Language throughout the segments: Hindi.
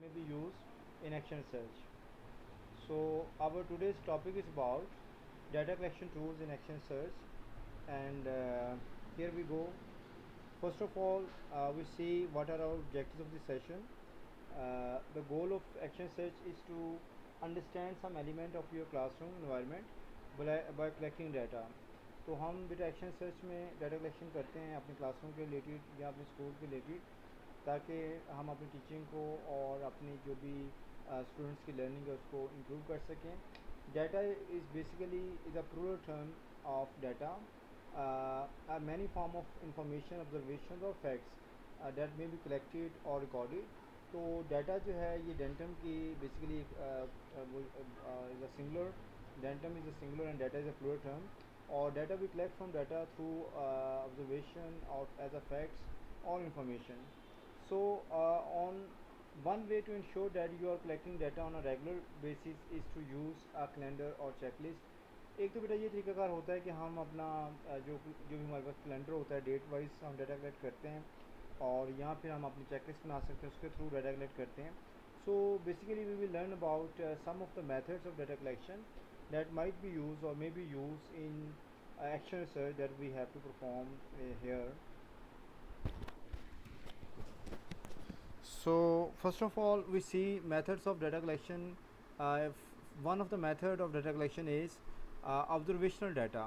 may be used in action search. So our today's topic is about data collection tools in action search, and here we go. First of all, we see what are our objectives of this session. The goal of action search is to understand some element of your classroom environment by collecting data. तो हम बेटा एक्शन सर्च में डाटा कलेक्शन करते हैं अपने क्लासरूम के रिलेटेड या अपने स्कूल के रिलेटेड, ताकि हम अपनी टीचिंग को और अपनी जो भी स्टूडेंट्स की लर्निंग है उसको इम्प्रूव कर सकें. Data is basically is a plural term of data, are many form of information, observations और facts that may be collected or recorded. तो डाटा जो है ये डेंटम की basically is a singular. Datum is a singular and data is a plural term. और data we collect from data through observation और as a facts or information. So, on one way to ensure that you are collecting data on a regular basis is to use a calendar or checklist. एक तो बेटा ये तरीकाकार होता है कि हम अपना जो भी हमारे पास कैलेंडर होता है डेट वाइज हम डाटा कलेक्ट करते हैं, और यहाँ फिर हम अपनी चेकलिस्ट बना सकते हैं, उसके थ्रू डाटा कलेक्ट करते हैं. So basically we will learn about some of the methods of data collection that might be used or may be used in action research that we have to perform here. So first of all, we see methods of data collection. One of the method of data collection is observational data.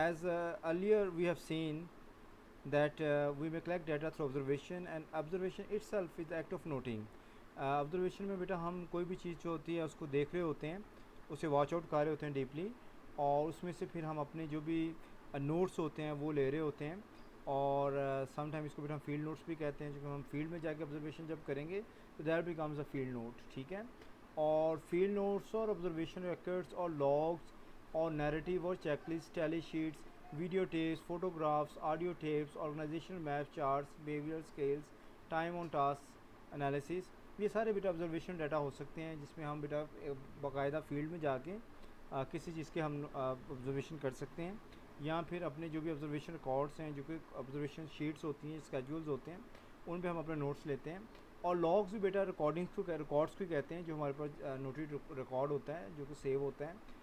As earlier we have seen that we may collect data through observation, and observation itself is the act of noting. Observation में बेटा हम कोई भी चीज़ जो होती है उसको देख रहे होते हैं, उसे वॉच आउट कर रहे होते हैं डीपली, और उसमें से फिर हम अपने जो भी नोट्स होते हैं वो ले रहे होते हैं. और समटाइम इसको फिर हम फील्ड नोट्स भी कहते हैं, क्योंकि हम फील्ड में जाके ऑब्जर्वेशन जब करेंगे तो that becomes a field note. ठीक है. और फील्ड नोट्स और ऑब्जर्वेशन रिकॉर्ड्स और लॉग्स और नैरेटिव और checklist, tally sheets, video tapes, photographs, audio tapes, organisational map, charts, behaviour scales, time on task analysis, ये सारे बेटा ऑब्जर्वेशन डाटा हो सकते हैं, जिसमें हम बेटा बाकायदा फील्ड में जाके किसी चीज़ के हम ऑब्जर्वेशन कर सकते हैं, या फिर अपने जो भी ऑब्जर्वेशन रिकॉर्ड्स हैं, जो कि ऑब्जर्वेशन शीट्स होती हैं, स्केड्यूल्स होते हैं, उन पे हम अपने नोट्स लेते हैं. और लॉग्स भी बेटा रिकॉर्डिंग्स को रिकॉर्ड्स को कहते हैं, जो हमारे पास नोटेड रिकॉर्ड होता है, जो कि सेव होता है.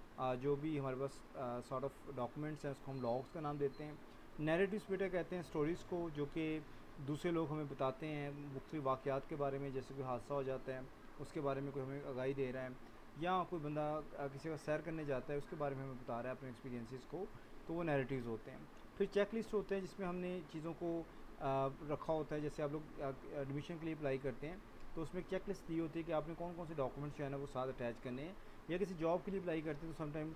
जो भी हमारे पास सॉर्ट ऑफ डॉक्यूमेंट्स हैं उसको हम लॉग्स का नाम देते हैं. नैरेटिव्स बेटा कहते हैं स्टोरीज़ को, जो कि दूसरे लोग हमें बताते हैं मुख्तलिफ वाक़यात के बारे में, जैसे कोई हादसा हो जाता है उसके बारे में कोई हमें आगाही दे रहा है, या कोई बंदा किसी का सैर करने जाता है उसके बारे में हमें बता रहा है अपने एक्सपीरियंसेस को, तो वो नैरेटिव्स होते हैं. फिर चेक लिस्ट होते हैं, जिसमें हमने चीज़ों को रखा होता है. जैसे आप लोग एडमिशन के लिए अप्लाई करते हैं तो उसमें एक चेक लिस्ट दी होती है कि आपने कौन कौन से डॉक्यूमेंट्स जो है ना वो साथ अटैच करने हैं, या किसी जॉब के लिए अप्लाई करते हैं तो समटाइम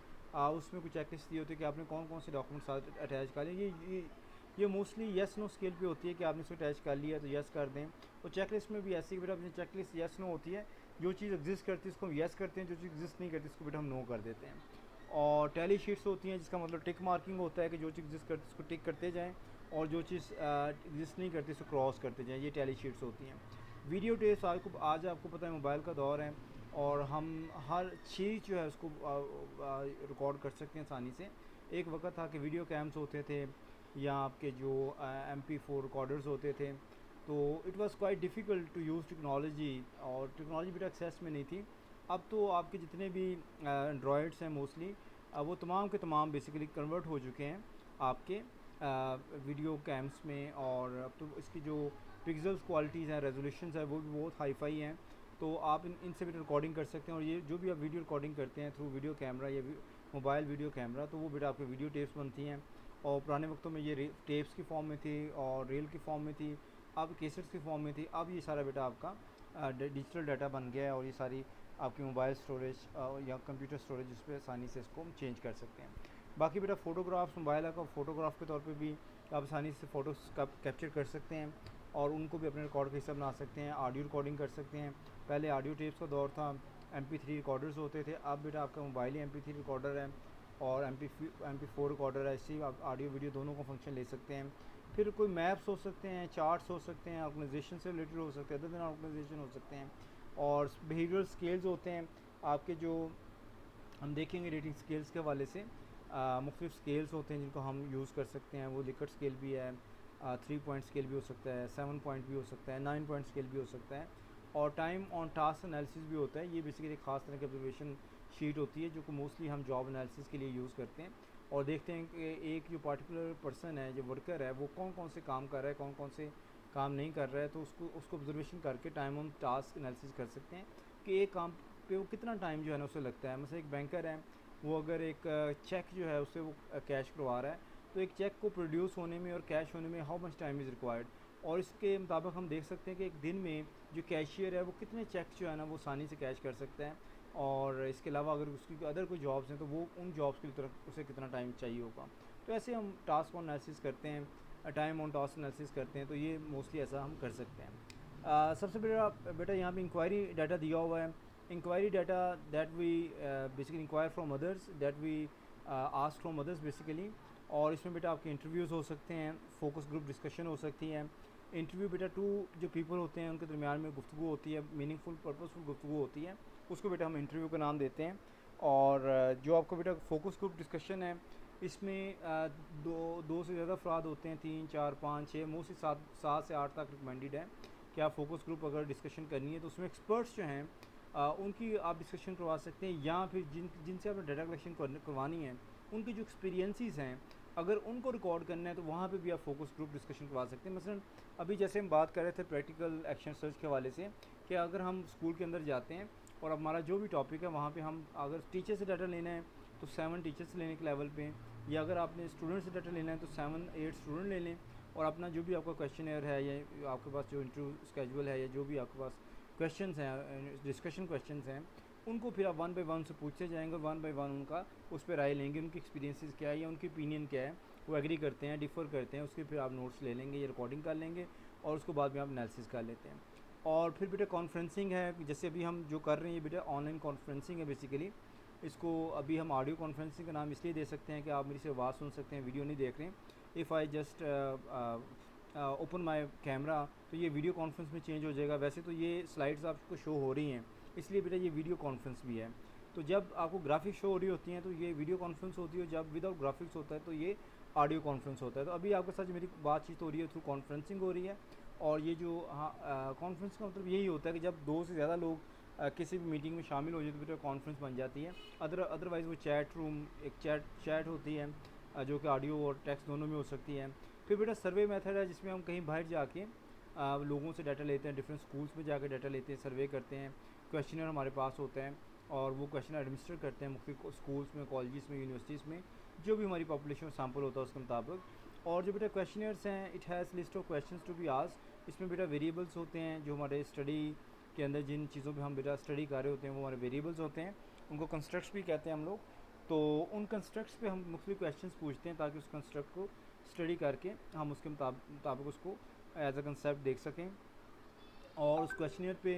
उसमें कुछ चेक लिस्ट दी होती है कि आपने कौन कौन से डॉक्यूमेंट्स साथ अटैच कर लें. ये मोस्टली येस नो स्केल पे होती है कि आपने इसको अटैच कर लिया तो येस कर दें. और चेक लिस्ट में भी ऐसी बेटा अपनी चेक लिस्ट येस नो होती है, जो चीज़ एग्जिस्ट करती है उसको हम येस करते हैं, जो चीज़ एग्जिस्ट नहीं करती उसको बेटा हम नो कर देते हैं. और टैली शीट्स होती हैं, जिसका मतलब टिक मार्किंग होता है कि जो चीज़ एग्जिस्ट करती है उसको टिक करते जाएँ, और जो चीज़ एग्जिस्ट नहीं करती उसको क्रॉस करते जाएँ. ये टैली शीट्स होती हैं. वीडियो टेप्स आज आपको पता है मोबाइल का दौर है, और हम हर चीज़ जो है उसको रिकॉर्ड कर सकते हैं आसानी से. एक वक्त था कि वीडियो कैम्स होते थे, या आपके जो MP4 रिकॉर्डर्स होते थे, तो it was quite difficult to use technology, और टेक्नोलॉजी भी एक्सेस में नहीं थी. अब तो आपके जितने भी एंड्रॉयड्स हैं मोस्टली, वो तमाम के तमाम बेसिकली कन्वर्ट हो चुके हैं आपके वीडियो कैम्स में. और अब तो इसकी जो पिक्सल्स क्वालिटीज़ हैं, रेजोल्यूशंस है, वो भी बहुत हाई फाई हैं. तो आप इनसे भी रिकॉर्डिंग कर सकते हैं. और ये जो भी आप वीडियो रिकॉर्डिंग करते हैं थ्रू वीडियो कैमरा या मोबाइल वीडियो कैमरा, तो वो बेटा आपके वीडियो टेप्स बनती हैं. और पुराने वक्तों में ये टेप्स की फॉर्म में थी और रेल की फॉर्म में थी, अब केसेट्स की फॉर्म में थी. अब ये सारा बेटा आपका डिजिटल डाटा बन गया है, और ये सारी आपकी मोबाइल स्टोरेज या कंप्यूटर स्टोरेज उस पर आसानी से इसको हम चेंज कर सकते हैं. बाकी बेटा फ़ोटोग्राफ्स, मोबाइल का फ़ोटोग्राफ के तौर पे भी आप आसानी से फ़ोटोज़ का कैप्चर कर सकते हैं, और उनको भी अपने रिकॉर्ड का हिस्सा बना सकते हैं. ऑडियो रिकॉर्डिंग कर सकते हैं. पहले ऑडियो टेप्स का दौर था, MP3 रिकॉर्डर्स होते थे. अब बेटा आपका मोबाइल ही MP3 रिकॉर्डर है, और MP4 रिकॉर्डर है. इसी आप ऑडियो वीडियो दोनों का फंक्शन ले सकते हैं. फिर कोई मैप्स हो सकते हैं, चार्ट्स हो सकते हैं, ऑर्गेनाइजेशन से रिलेटेड हो सकते हैं, अदर देन ऑर्गेनाइजेशन हो सकते हैं. और बिहेवियरल स्केल्स होते हैं आपके, जो हम देखेंगे रेटिंग स्केल्स के हवाले से. मुख्तलिफ स्केल्स होते हैं जिनको हम यूज़ कर सकते हैं. वो लिकट स्केल भी है, 3 पॉइंट स्केल भी हो सकता है, 7 पॉइंट भी हो सकता है, 9 पॉइंट स्केल भी हो सकता है. और टाइम ऑन टास्क एनालिसिस भी होता है। ये बेसिकली एक ख़ास तरह की ऑब्जर्वेशन शीट होती है जो कि मोस्टली हम जॉब एनालिसिस के लिए यूज़ करते हैं, और देखते हैं कि एक जो पार्टिकुलर पर्सन है, जो वर्कर है, वो कौन कौन से काम कर रहा है, कौन कौन से काम नहीं कर रहा है। तो उसको ऑब्जर्वेशन करके टाइम ऑन टास्क एनालिसिस कर सकते हैं कि एक काम पे वो कितना टाइम जो है ना उसे लगता है। मतलब एक बैंकर है, वो अगर एक चेक जो है उससे वो कैश करवा रहा है, तो एक चेक को प्रोड्यूस होने में और कैश होने में how much time is required. और इसके मुताबिक हम देख सकते हैं कि एक दिन में जो कैशियर है वो कितने चेक जो है ना वो आसानी से कैश कर सकता है। और इसके अलावा अगर उसकी अदर कोई जॉब्स हैं तो वो उन जॉब्स की तरफ उसे कितना टाइम चाहिए होगा। तो ऐसे हम टास्क ऑन एनालिसिस करते हैं, टाइम ऑन टास्क एनालिसिस करते हैं। तो ये मोस्टली ऐसा हम कर सकते हैं। सबसे बेटा यहाँ पे इंक्वायरी डाटा दिया हुआ है। Inquiry data that we basically inquire from others, that we ask from others basically. और इसमें बेटा आपके इंटरव्यूज़ हो सकते हैं, फोकस ग्रुप डिस्कशन हो सकती है। इंटरव्यू बेटा टू जो पीपल होते हैं उनके दरमियान में गुफ्तगू होती है, मीनिंगफुल पर्पसफुल गुफ्तगू होती है, उसको बेटा हम इंटरव्यू का नाम देते हैं। और जो आपको बेटा फोकस ग्रुप डिस्कशन है, इसमें दो से ज़्यादा अफराद होते हैं, 3 4 5 6, मोस्टली 7 से 8 तक रिकमेंडेड है कि आप फोकस ग्रुप अगर डिस्कशन करनी है तो उसमें एक्सपर्ट्स जो हैं उनकी आप डिस्कशन करवा सकते हैं, या फिर जिनसे आपने डाटा कलेक्शन करवानी है उनके जो एक्सपीरियंसिस हैं अगर उनको रिकॉर्ड करना है तो वहाँ पे भी आप फोकस ग्रुप डिस्कशन करवा सकते हैं। मसलन अभी जैसे हम बात कर रहे थे प्रैक्टिकल एक्शन सर्च के हवाले से, कि अगर हम स्कूल के अंदर जाते हैं और हमारा जो भी टॉपिक है वहाँ पे हम अगर टीचर से डाटा लेना है तो 7 टीचर्स लेने के लेवल पे, या अगर आपने स्टूडेंट से डाटा लेना है तो 7 8 स्टूडेंट ले लें। और अपना जो भी आपका क्वेश्चन है या आपके पास जो इंटरव्यू स्केजुअल है या जो भी आपके पास क्वेश्चंस हैं, डिस्कशन क्वेश्चंस हैं, उनको फिर आप 1 बाय 1 से पूछते जाएंगे और 1 बाय 1 उनका उस पर राय लेंगे, उनकी एक्सपीरियंसेस क्या है या उनकी ओपिनियन क्या है, वो एग्री करते हैं, डिफ़र करते हैं, उसके फिर आप नोट्स ले लेंगे या रिकॉर्डिंग कर लेंगे और उसको बाद में आप एनालिसिस कर लेते हैं। और फिर बेटा कॉन्फ्रेंसिंग है, जैसे अभी हम जो कर रहे हैं ये बेटा ऑनलाइन कॉन्फ्रेंसिंग है बेसिकली। इसको अभी हम ऑडियो कॉन्फ्रेंसिंग का नाम इसलिए दे सकते हैं कि आप मेरी से आवाज़ सुन सकते हैं, वीडियो नहीं देख रहे हैं। If I just open my camera तो ये वीडियो कॉन्फ्रेंस में चेंज हो जाएगा। वैसे तो ये स्लाइड्स आपको शो हो रही हैं, इसलिए बेटा ये वीडियो कॉन्फ्रेंस भी है। तो जब आपको ग्राफिक्स शो हो रही होती हैं तो ये वीडियो कॉन्फ्रेंस होती है, जब विदाउट ग्राफिक्स होता है तो ये ऑडियो कॉन्फ्रेंस होता है। तो अभी आपके साथ मेरी बातचीत हो रही है थ्रू कॉन्फ्रेंसिंग हो रही है। और ये जो कॉन्फ्रेंस का मतलब यही होता है कि जब 2 से ज़्यादा लोग किसी भी मीटिंग में शामिल हो जाए तो बेटा कॉन्फ्रेंस बन जाती है। अदरवाइज़ वो चैट रूम एक चैट होती है जो कि ऑडियो और टेक्स्ट दोनों में हो सकती है। फिर बेटा सर्वे मेथड है जिसमें हम कहीं बाहर जाके लोगों से डाटा लेते हैं, डिफरेंट स्कूल्स में जाकर डाटा लेते हैं, सर्वे करते हैं। क्वेश्चनर हमारे पास होता है और वो क्वेश्चन एडमिनिस्टर करते हैं मुख्तलिफ स्कूल्स में, कॉलेजेस में, यूनिवर्सिटीज़ में, जो भी हमारी पॉपुलेशन सैम्पल होता है उसके मुताबिक। और जो बेटा क्वेश्चनर्स हैं, it has list of questions to be asked. इसमें बेटा वेरिएबल्स होते हैं जो हमारे स्टडी के अंदर जिन चीज़ों पे हम बेटा स्टडी कर रहे होते हैं वो हमारे वेरिएबल्स होते हैं, उनको कंस्ट्रक्ट्स भी कहते हैं हम लोग। तो उन कंस्ट्रक्ट्स पे हम मुख्तलिफ क्वेश्चंस पूछते हैं ताकि उस कंस्ट्रक्ट को स्टडी करके हम उसके मुताबिक उसको एज अ कंसेप्ट देख सकें। और उस क्वेश्चनर पे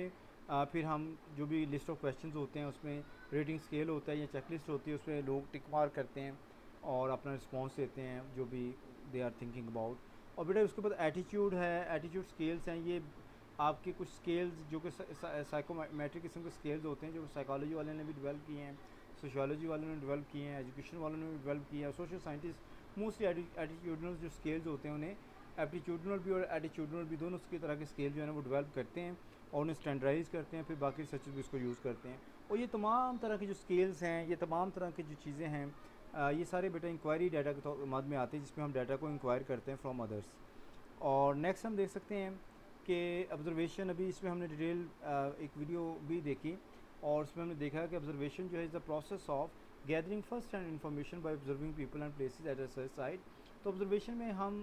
फिर हम जो भी लिस्ट ऑफ क्वेश्चंस होते हैं उसमें रेटिंग स्केल होता है या चेकलिस्ट होती है, उस पर लोग टिक मार्क करते हैं और अपना रिस्पॉन्स देते हैं जो भी दे आर थिंकिंग अबाउट। और बेटा उसके बाद एटीट्यूड है, एटीट्यूड स्केल्स हैं। ये आपके कुछ स्केल्स जो कि साइकोमेट्रिक किस्म के स्केल्स होते हैं जो साइकोलॉजी वाले ने भी डेवलप किए हैं, सोशियोलॉजी वालों ने डेवलप किए हैं, एजुकेशन वालों ने भी डेवलप किए हैं, सोशल साइंटिस्ट मोस्टली एटीट्यूडनल जो स्केल्स होते हैं उन्हें एप्टीट्यूडनल भी और एटीट्यूडनल भी दोनों के तरह के स्केल जो है ना वो डेवलप करते हैं और उन्हें स्टैंडर्डाइज करते हैं, फिर बाकी रिसर्चर्स भी इसको यूज़ करते हैं। और ये तमाम तरह की जो स्केल्स हैं, ये तमाम तरह की जो चीज़ें हैं, ये सारे बेटा इंक्वायरी डाटा के मद में आते हैं जिसमें हम डाटा को इंक्वायर करते हैं फ्रॉम अदर्स। और नेक्स्ट हम देख सकते हैं कि ऑब्जर्वेशन, अभी इसमें हमने डिटेल एक वीडियो भी देखी और उसमें हमने देखा कि ऑब्जर्वेशन जो है is the process of gathering first hand information by observing people and places at research site. तो ऑब्जर्वेशन में हम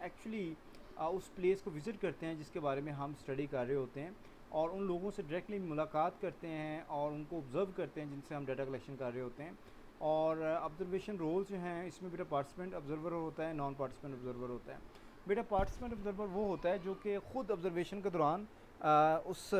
एक्चुअली उस प्लेस को विज़िट करते हैं जिसके बारे में हम स्टडी कर रहे होते हैं और उन लोगों से डायरेक्टली मुलाकात करते हैं और उनको ऑब्ज़र्व करते हैं जिनसे हम डाटा कलेक्शन कर रहे होते हैं। और ऑब्जर्वेशन रोल जो हैं इसमें बेटा पार्टिसिपेंट ऑब्जर्वर होता है, नॉन पार्टिसिपेंट ऑब्जर्वर होता है। बेटा पार्टिसिपेंट ऑब्जर्वर वो होता है जो कि ख़ुद ऑब्जर्वेशन के दौरान उस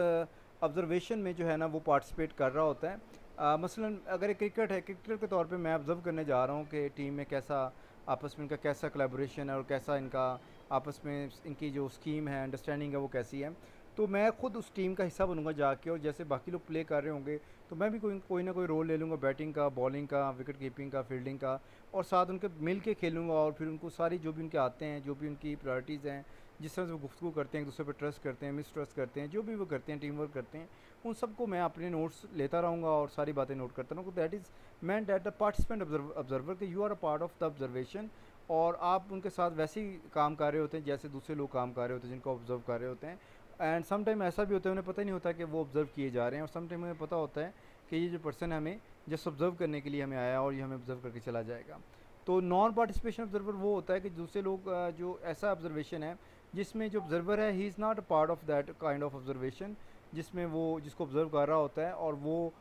ऑब्जर्वेशन में जो है ना वो पार्टिसिपेट कर रहा होता है। मसलन अगर एक क्रिकेट है, क्रिकेटर के तौर पे मैं ऑब्ज़र्व करने जा रहा हूँ कि टीम में कैसा आपस में इनका कैसा कोलैबोरेशन है और कैसा इनका आपस में इनकी जो स्कीम है, अंडरस्टैंडिंग है वो कैसी है। तो मैं ख़ुद उस टीम का हिस्सा बनूंगा जाके, और जैसे बाकी लोग प्ले कर रहे होंगे तो मैं भी कोई ना कोई रोल ले लूँगा, बैटिंग का, बॉलिंग का, विकेट कीपिंग का, फील्डिंग का, और साथ उनके मिल के खेलूँगा और फिर उनको सारी जो भी उनके आते हैं, जो भी उनकी प्रायोरिटीज़ हैं, जिस तरह से वो गुफ्तगू करते हैं, एक दूसरे पर ट्रस्ट करते हैं, मिसट्रस्ट करते हैं, जो भी वो करते हैं, टीम वर्क करते हैं, उन सबको मैं अपने नोट्स लेता रहूँगा और सारी बातें नोट करता रहूँगा। That is meant at the participant observer कि you are a part of the observation, और आप उनके साथ वैसे ही काम कर रहे होते हैं जैसे दूसरे लोग काम कर रहे होते हैं जिनको ऑब्जर्व कर रहे होते हैं। एंड सम टाइम ऐसा भी होता है उन्हें पता ही नहीं होता कि वो ऑब्जर्व किए जा रहे हैं, और सम टाइम उन्हें पता होता है कि ये जो पर्सन हमें जस्ट ऑब्जर्व करने के लिए हमें आया और ये हमें ऑब्जर्व करके चला जाएगा। तो नॉन पार्टिसिपेशन ऑब्जर्वर वो होता है कि दूसरे लोग जो ऐसा ऑब्जर्वेशन है जिसमें जो ऑब्जर्वर है he is not a part of that kind of observation, जिसमें वो जिसको ऑब्जर्व कर रहा होता है और वो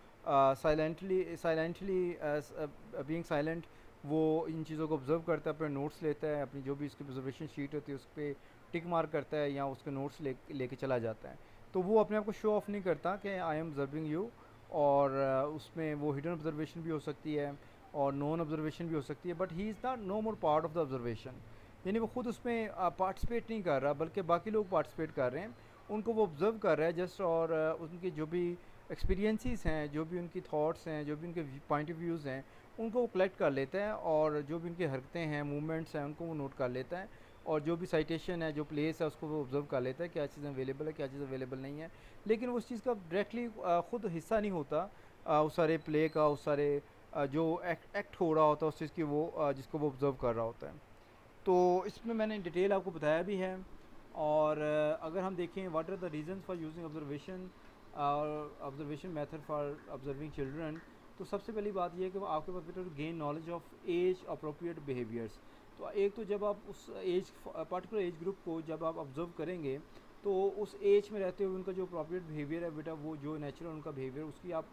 साइलेंटली बीइंग साइलेंट वो इन चीज़ों को ऑब्जर्व करता है, अपने नोट्स लेता है, अपनी जो भी उसकी ऑब्जर्वेशन शीट होती है उस पर टिक मार्क करता है या उसके नोट्स लेके चला जाता है। तो वो अपने आप को शो ऑफ नहीं करता कि आई एम ऑब्जर्विंग यू, और उसमें वो हिडन ऑब्जर्वेशन भी हो सकती है और नॉन ऑब्जर्वेशन भी हो सकती है, but he is not know more part of the observation. यानी वो खुद उसमें पार्टिसिपेट नहीं कर रहा बल्कि बाकी लोग पार्टिसिपेट कर रहे हैं, उनको वो ऑब्ज़र्व कर रहा है जस्ट, और उनके जो भी एक्सपीरियंसेस हैं, जो भी उनकी थॉट्स हैं, जो भी उनके पॉइंट ऑफ व्यूज़ हैं, उनको वो कलेक्ट कर लेता है, और जो भी उनकी हरकतें हैं, मूवमेंट्स हैं, उनको वो नोट कर लेता है, और जो भी साइटेशन है, जो प्लेस है, उसको वो ऑब्ज़र्व कर लेता है क्या चीज़ अवेलेबल है, क्या चीज़ अवेलेबल नहीं है। लेकिन वो उस चीज़ का डायरेक्टली ख़ुद हिस्सा नहीं होता, उस सारे प्ले का, उस सारे जो एक्ट हो रहा होता है उस चीज़ की, वो जिसको वो ऑब्ज़र्व कर रहा होता है। तो इसमें मैंने डिटेल आपको बताया भी है। और अगर हम देखें what are the reasons for using observation और observation method for observing children, तो सबसे पहली बात यह है कि आपके पास बेटा gain knowledge of age appropriate behaviours. तो एक तो जब आप उस एज पर्टिकुलर एज ग्रुप को जब आप ऑब्जर्व करेंगे तो उस एज में रहते हुए उनका जो अप्रोप्रिएट बिहेवियर है बेटा, वो जो नेचुरल उनका बिहेवियर, उसकी आप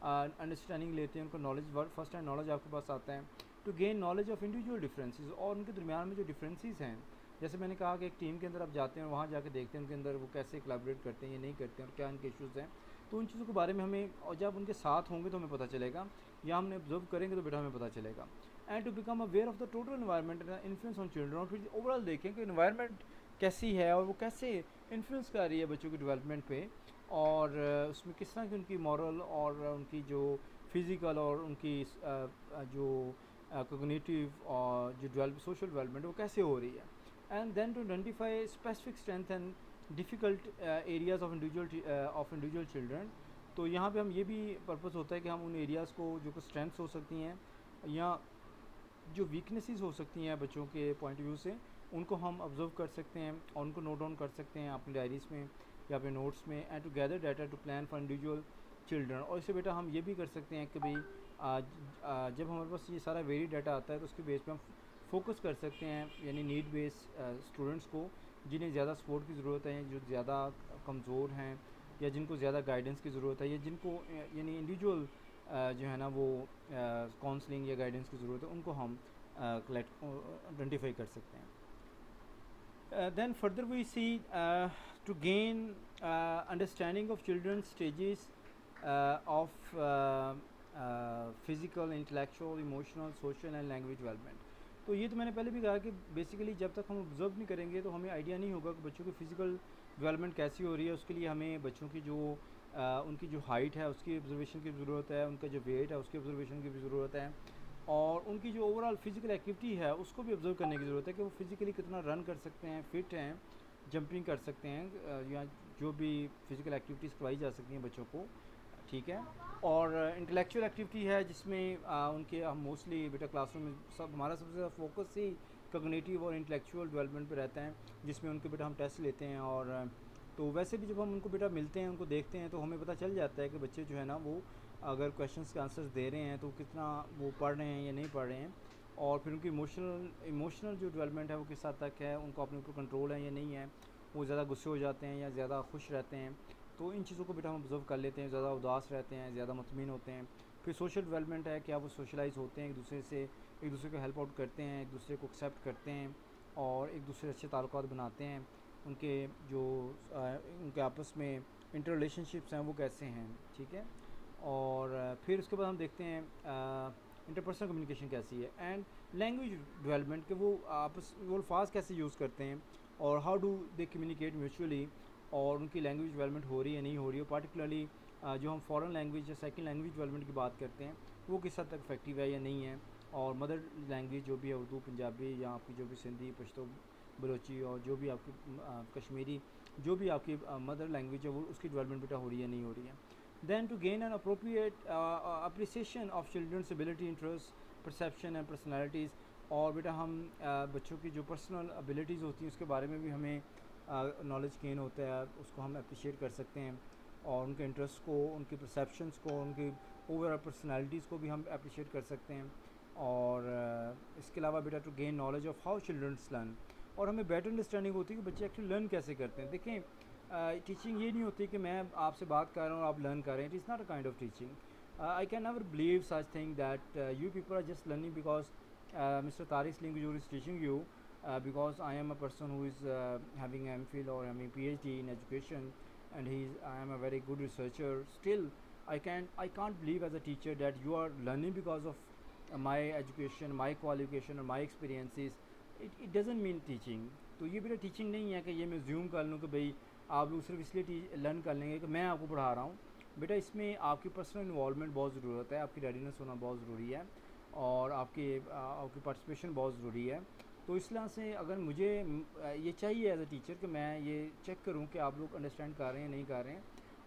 अंडरस्टैंडिंग लेते हैं, उनको नॉलेज फर्स्ट हैंड नॉलेज आपके पास आता है to gain knowledge of individual differences, और उनके दरमियान में जो डिफरेंसेस हैं, जैसे मैंने कहा कि एक टीम के अंदर आप जाते हैं, वहाँ जाके देखते हैं उनके अंदर वो कैसे कोलैबोरेट करते हैं या नहीं करते हैं और क्या उनके इश्यूज़ हैं। तो उन चीज़ों के बारे में हमें, और जब उनके साथ होंगे तो हमें पता चलेगा, या हमने ऑब्जर्व करेंगे तो बेटा हमें पता चलेगा। And to become aware of the total environment influence on children, और फिर ओवरऑल देखें कि इन्वायरमेंट कैसी है और वो कैसे इन्फ्लुएंस कर रही है बच्चों के डेवलपमेंट पे, और उसमें किस तरह की उनकी मॉरल और उनकी जो फिज़िकल और उनकी जो कोग्निटिव और जो सोशल डेवलपमेंट वो कैसे हो रही है। And then to identify specific strength and difficult areas of individual children. तो यहाँ पे हम ये भी पर्पस होता है कि हम उन एरियाज़ को जो कि स्ट्रेंथ्स हो सकती हैं या जो वीकनेसेस हो सकती हैं बच्चों के पॉइंट ऑफ व्यू से, उनको हम ऑब्जर्व कर सकते हैं और उनको नोट डाउन कर सकते हैं अपनी डायरीज़ में या अपने नोट्स में। And to gather data to plan for individual children, और इससे बेटा हम ये भी कर सकते हैं कि भाई जब हमारे पास ये सारा वेरी डाटा आता है तो उसके बेस पे हम फोकस कर सकते हैं, यानी नीड बेस स्टूडेंट्स को जिन्हें ज़्यादा सपोर्ट की ज़रूरत है, जो ज़्यादा कमज़ोर हैं या जिनको ज़्यादा गाइडेंस की ज़रूरत है, या जिनको यानी इंडिविजुअल जो है ना वो काउंसलिंग या गाइडेंस की ज़रूरत है, उनको हम कलेक्ट आइडेंटिफाई कर सकते हैं। Then further we see to gain understanding of children stages of physical, intellectual, emotional, social and language development. तो ये तो मैंने पहले भी कहा कि बेसिकली जब तक हम ऑब्जर्व नहीं करेंगे तो हमें आइडिया नहीं होगा कि बच्चों की फ़िज़िकल डेवलपमेंट कैसी हो रही है। उसके लिए हमें बच्चों की जो उनकी जो हाइट है उसकी ऑब्जर्वेशन की ज़रूरत है, उनका जो वेट है उसकी ऑब्जर्वेशन की भी ज़रूरत है, और उनकी जो ओवरऑल फिज़िकल एक्टिविटी है उसको भी ऑब्जर्व करने की ज़रूरत है कि वो फिज़िकली कितना रन कर सकते हैं, फिट हैं, जंपिंग कर सकते हैं, या जो भी फिज़िकल एक्टिविटीज़ करवाई जा सकती हैं बच्चों को, ठीक है। और इंटेलेक्चुअल एक्टिविटी है जिसमें उनके हम मोस्टली बेटा क्लासरूम में सब हमारा सबसे ज़्यादा फोकस ही कॉग्निटिव और इंटेलेक्चुअल डेवलपमेंट पे रहता है, जिसमें उनके बेटा हम टेस्ट लेते हैं। और तो वैसे भी जब हम उनको बेटा मिलते हैं, उनको देखते हैं, तो हमें पता चल जाता है कि बच्चे जो है ना वो अगर क्वेश्चंस के आंसर्स दे रहे हैं तो कितना वो पढ़ रहे हैं या नहीं पढ़ रहे हैं, और फिर उनकी इमोशनल जो डेवलपमेंट है वो किस हद तक है, उनको अपने ऊपर कंट्रोल है या नहीं है, वो ज़्यादा गुस्से हो जाते हैं या ज़्यादा खुश रहते हैं। तो इन चीज़ों को बेटा हम ऑब्जर्व कर लेते हैं, ज़्यादा उदास रहते हैं, ज़्यादा मुतमिन होते हैं। फिर सोशल डेवलपमेंट है, क्या वो सोशलाइज होते हैं, एक दूसरे को हेल्प आउट करते हैं, एक दूसरे को एक्सेप्ट करते हैं और एक दूसरे से अच्छे ताल्लुकात बनाते हैं। उनके जो उनके आपस में इंटर रिलेशनशिप्स हैं वो कैसे हैं, ठीक है। और फिर उसके बाद हम देखते हैं इंटरपर्सनल कम्युनिकेशन कैसी है, एंड लैंग्वेज डेवलपमेंट के वो आपस वो अल्फाज कैसे यूज़ करते हैं और how do they communicate mutually, और उनकी लैंग्वेज डेवलपमेंट हो रही है नहीं हो रही है। पार्टिकुलरली जो हम फॉरेन लैंग्वेज या सेकंड लैंग्वेज डेवलपमेंट की बात करते हैं वो किस हद तक इफेक्टिव है या नहीं है, और मदर लैंग्वेज जो भी है उर्दू, पंजाबी या आपकी जो भी सिंधी, पश्तो बलोची और जो भी आपकी कश्मीरी, जो भी आपकी मदर लैंग्वेज है वो उसकी डेवलपमेंट बेटा हो रही है नहीं हो रही है. Then to gain an appropriate appreciation of children's ability, interests, perception and personalities. और बेटा हम बच्चों की जो पर्सनल एबिलिटीज़ होती हैं उसके बारे में भी हमें नॉलेज गेन होता है, उसको हम अप्रिशिएट कर सकते हैं. और उनके इंटरेस्ट को, उनकी परसेप्शंस को, उनकी ओवरऑल पर्सनालिटीज़ को भी हम अप्रिशिएट कर सकते हैं. और इसके अलावा बेटा to gain knowledge of how childrens learn. और हमें बेटर अंडरस्टैंडिंग होती है कि बच्चे एक्चुअली लर्न कैसे करते हैं. देखें, टीचिंग ये नहीं होती कि मैं आपसे बात कर रहा हूँ और आप लर्न कर रहे हैं. It is not a kind of teaching. I can never believe such thing that you people are just learning because Mr. Tariq Slingujour is teaching you, because I am a person who is having MPhil or having PhD in education, and I am a very good researcher. Still, I can't believe as a teacher that you are learning because of my education, my qualification or my experiences. It doesn't mean teaching. तो ये बेटा टीचिंग नहीं है कि ये मैं ज्यूम कर लूँ कि भाई आप लोग सिर्फ इसलिए लर्न कर लेंगे कि मैं आपको पढ़ा रहा हूँ. बेटा इसमें आपकी पर्सनल इन्वॉल्वमेंट बहुत ज़रूरत है, आपकी रेडीनेस होना बहुत ज़रूरी है, और आपकी पार्टिसिपेशन बहुत ज़रूरी है. तो इस तरह से अगर मुझे ये चाहिए एज ए टीचर कि मैं ये चेक करूँ कि आप लोग अंडरस्टैंड कर रहे हैं नहीं कर रहे हैं,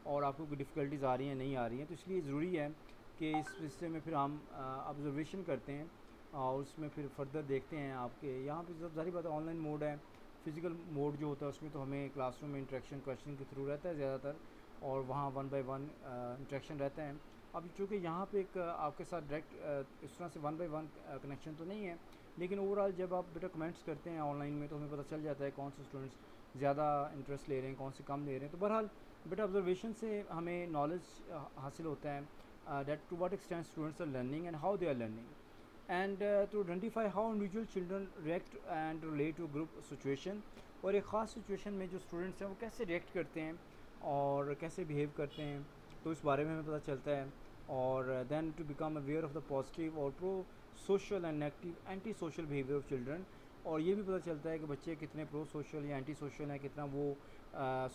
और आपको कोई डिफ़िकल्टीज़ आ रही हैं नहीं आ रही हैं. तो इसलिए ज़रूरी है कि इस हिस्से में फिर हम ऑब्जर्वेशन करते हैं और उसमें फिर फर्दर देखते हैं. आपके यहाँ पे सब सारी बात ऑनलाइन मोड है. फ़िज़िकल मोड जो होता है उसमें तो हमें क्लासरूम में इंटरेक्शन क्वेश्चन के थ्रू रहता है ज़्यादातर, और वहाँ 1 बाय 1 इंटरेक्शन रहता है. अब चूँकि यहाँ पे एक आपके साथ डायरेक्ट इस तरह से 1 बाय 1 कनेक्शन तो नहीं है, लेकिन ओवरऑल जब आप बेटा कमेंट्स करते हैं ऑनलाइन में तो हमें पता चल जाता है कौन से स्टूडेंट्स ज़्यादा इंटरेस्ट ले रहे हैं, कौन से कम ले रहे हैं. तो बहरहाल बेटा ऑब्जर्वेशन से हमें नॉलेज हासिल होता है that to what extent students are learning and how they are learning, and to identify how individual children react and relate to group situation. और एक ख़ास सिचुएशन में जो स्टूडेंट्स हैं वो कैसे रिएक्ट करते हैं और कैसे बिहेव करते हैं, तो इस बारे में हमें पता चलता है. और then to become aware of the positive और prosocial and negative antisocial behaviour of children. और ये भी पता चलता है कि बच्चे कितने प्रो सोशल या एंटी सोशल हैं, कितना वो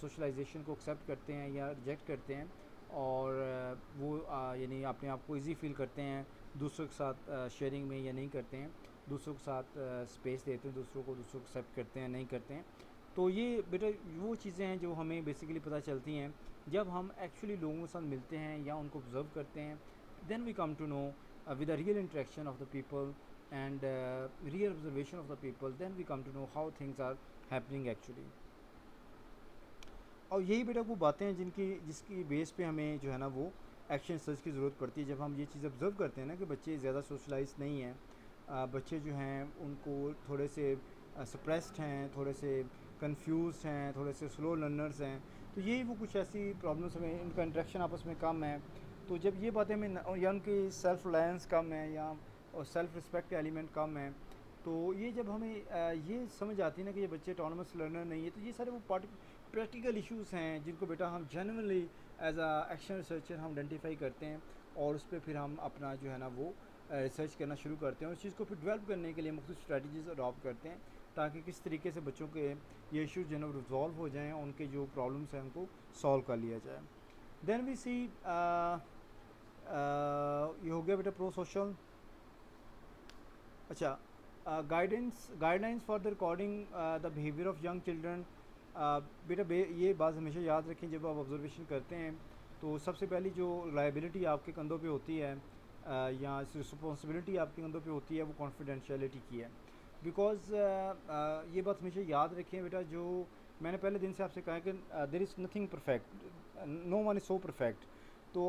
सोशलाइजेशन को एक्सेप्ट करते हैं या रिजेक्ट करते हैं, और वो यानी अपने आप को ईजी फील करते हैं दूसरों के साथ शेयरिंग में या नहीं करते हैं, दूसरों के साथ स्पेस देते हैं, दूसरों को एक्सेप्ट करते हैं नहीं करते हैं. तो ये बेटा वो चीज़ें हैं जो हमें बेसिकली पता चलती हैं जब हम एक्चुअली लोगों के साथ मिलते हैं या उनको ऑब्ज़र्व करते हैं. Then we come to know with the real interaction of the people and real observation of the people, then we come to know how things are happening actually. और यही बेटा वो बातें हैं जिसकी बेस पे हमें जो है ना वो एक्शन सर्च की ज़रूरत पड़ती है. जब हम ये चीज़ ऑब्ज़र्व करते हैं ना कि बच्चे ज़्यादा सोशलाइज नहीं हैं, बच्चे जो हैं उनको थोड़े से सप्रेस्ड हैं, थोड़े से कंफ्यूज हैं, थोड़े से स्लो लर्नर्स हैं, तो यही वो कुछ ऐसी प्रॉब्लम्स हमें, इनका इंटरेक्शन आपस में कम है. तो जब ये बातें हमें या उनकी सेल्फ रिलायंस कम है या और सेल्फ रिस्पेक्ट का एलिमेंट कम है, तो ये जब हमें ये समझ आती है ना कि ये बच्चे ऑटोनमस लर्नर नहीं है, तो ये सारे वो प्रैक्टिकल इश्यूज़ हैं जिनको बेटा हम generally as a action researcher हम आइडेंटिफाई करते हैं, और उस पर फिर हम अपना जो है ना वो रिसर्च करना शुरू करते हैं. उस चीज़ को फिर डेवलप करने के लिए मुख्तलिफ स्ट्रेटजीज़ अडॉप्ट करते हैं ताकि किस तरीके से बच्चों के ये इश्यूज जो है ना रिजॉल्व हो जाएँ, उनके जो प्रॉब्लम्स हैं उनको सॉल्व कर लिया जाए. देन वी सी ये हो गया बेटा प्रो सोशल. अच्छा, guidelines for the recording the behaviour of young children. बेटा ये बात हमेशा याद रखें जब आप ऑब्जर्वेशन करते हैं तो सबसे पहली जो लाइबिलिटी आपके कंधों पे होती है या रिस्पॉन्सिबिलिटी आपके कंधों पे होती है वो कॉन्फिडेंशियलिटी की है. बिकॉज ये बात हमेशा याद रखें बेटा, जो मैंने पहले दिन से आपसे कहा कि there is nothing perfect, no one is so perfect. तो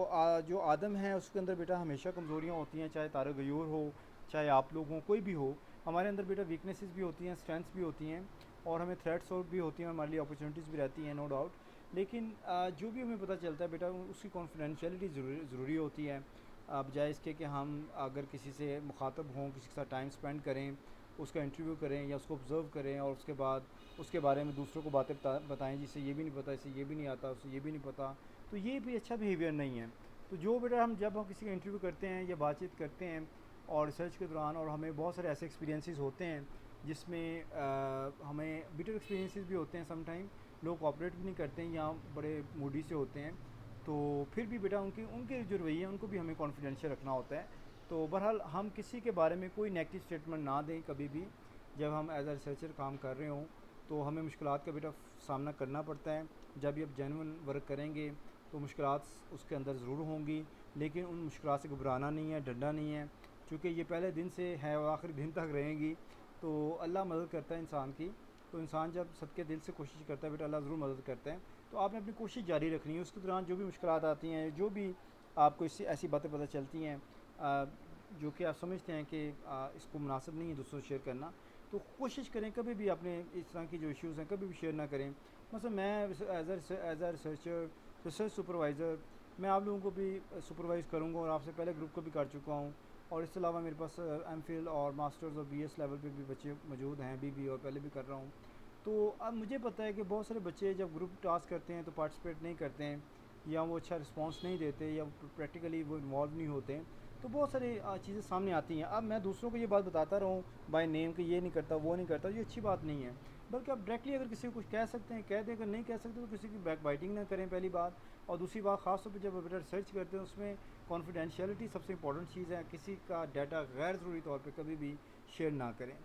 जो आदम है उसके अंदर बेटा हमेशा कमज़ोरियाँ होती हैं, चाहे तारक गयूर हो, चाहे आप लोग हों, कोई भी हो. हमारे अंदर बेटा वीकनेसेस भी होती हैं, स्ट्रेंथ्स भी होती हैं, और हमें थ्रेट्स और भी होती हैं, हमारे लिए अपॉर्चुनिटीज़ भी रहती हैं, नो डाउट. लेकिन जो भी हमें पता चलता है बेटा उसकी कॉन्फिडेंशियलिटी ज़रूरी होती है. बजाय इसके कि हम अगर किसी से मुखातब हों, किसी के साथ टाइम स्पेंड करें, उसका इंटरव्यू करें या उसको ऑब्ज़र्व करें और उसके बाद उसके बारे में दूसरों को बातें बताएं जिसे ये भी नहीं पता, इसे ये भी नहीं आता, उसे ये भी नहीं पता, तो ये भी अच्छा बिहेवियर नहीं है. तो जो बेटा जब हम किसी का इंटरव्यू करते हैं या बातचीत करते हैं और रिसर्च के दौरान, और हमें बहुत सारे ऐसे एक्सपीरियंसेस होते हैं जिसमें हमें बिटर एक्सपीरियंसेस भी होते हैं, समटाइम लोग कोऑपरेट भी नहीं करते हैं या बड़े मूडी से होते हैं, तो फिर भी बेटा उनके जो रवैये हैं उनको भी हमें कॉन्फिडेंशियल रखना होता है. तो बहरहाल हम किसी के बारे में कोई नेगेटिव स्टेटमेंट ना दें कभी भी, जब हम एज अ रिसर्चर काम कर रहे हों तो हमें मुश्किलात का बेटा सामना करना पड़ता है। जब भी आप जेन्युइन वर्क करेंगे तो मुश्किलात उसके अंदर ज़रूर होंगी, लेकिन उन मुश्किलात से घबराना नहीं है, डरना नहीं है, क्योंकि ये पहले दिन से है और आखिरी दिन तक रहेंगी। तो अल्लाह मदद करता है इंसान की। तो इंसान जब सदके दिल से कोशिश करता है बेटा, अल्लाह ज़रूर मदद करता है। तो आपने अपनी कोशिश जारी रखनी है। उसके दौरान जो भी मुश्किलात आती हैं, जो भी आपको इससे ऐसी बातें पता चलती हैं जो कि आप समझते हैं कि इसको मुनासिब नहीं है दूसरों से शेयर करना, तो कोशिश करें कभी भी अपने इस तरह की जो इश्यूज़ हैं कभी भी शेयर ना करें। मतलब मैं as a researcher, research supervisor, मैं आप लोगों को भी सुपरवाइज़ करूँगा और आपसे पहले ग्रुप को भी कर चुका हूँ। और इसके अलावा मेरे पास एमफिल और मास्टर्स और बीएस लेवल पे भी बच्चे मौजूद हैं अभी भी, और पहले भी कर रहा हूँ। तो अब मुझे पता है कि बहुत सारे बच्चे जब ग्रुप टास्क करते हैं तो पार्टिसिपेट नहीं करते हैं, या वो अच्छा रिस्पांस नहीं देते, या प्रैक्टिकली वो इन्वॉल्व नहीं होते हैं। तो बहुत सारी चीज़ें सामने आती हैं। अब मैं दूसरों को ये बात बताता रहूँ बाय नेम कि ये नहीं करता वो नहीं करता, ये अच्छी बात नहीं है। बल्कि आप डायरेक्टली अगर किसी को कुछ कह सकते हैं कह दें, अगर नहीं कह सकते तो किसी की बैक बाइटिंग ना करें, पहली बात। और दूसरी बात, ख़ासतौर पर जब आप रिसर्च करते हैं उसमें कॉन्फिडेंशियलिटी सबसे इंपॉर्टेंट चीज़ है। किसी का डाटा गैर ज़रूरी तौर पर कभी भी शेयर ना करें।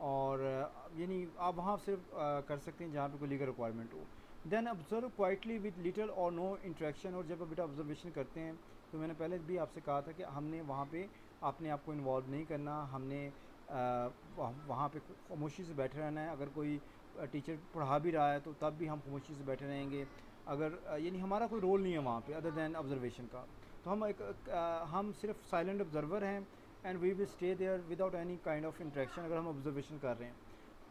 और यानी आप वहाँ सिर्फ कर सकते हैं जहाँ पे कोई लीगल रिक्वायरमेंट हो। Then observe quietly with little और नो इंट्रैक्शन। और जब आप बेटा ऑब्जर्वेशन करते हैं तो मैंने पहले भी आपसे कहा था कि हमने वहाँ पे अपने आप को इन्वॉल्व नहीं करना, हमने वहाँ पे खामोशी से बैठे रहना है। अगर कोई टीचर पढ़ा भी रहा है तो तब भी हम खामोशी से बैठे रहेंगे। अगर यानी हमारा कोई रोल नहीं है वहाँ पे अदर दैन ऑब्जर्वेशन का, तो हम सिर्फ साइलेंट ऑब्जर्वर हैं। And we will stay there without any kind of interaction. अगर हम ऑब्जर्वेशन कर रहे हैं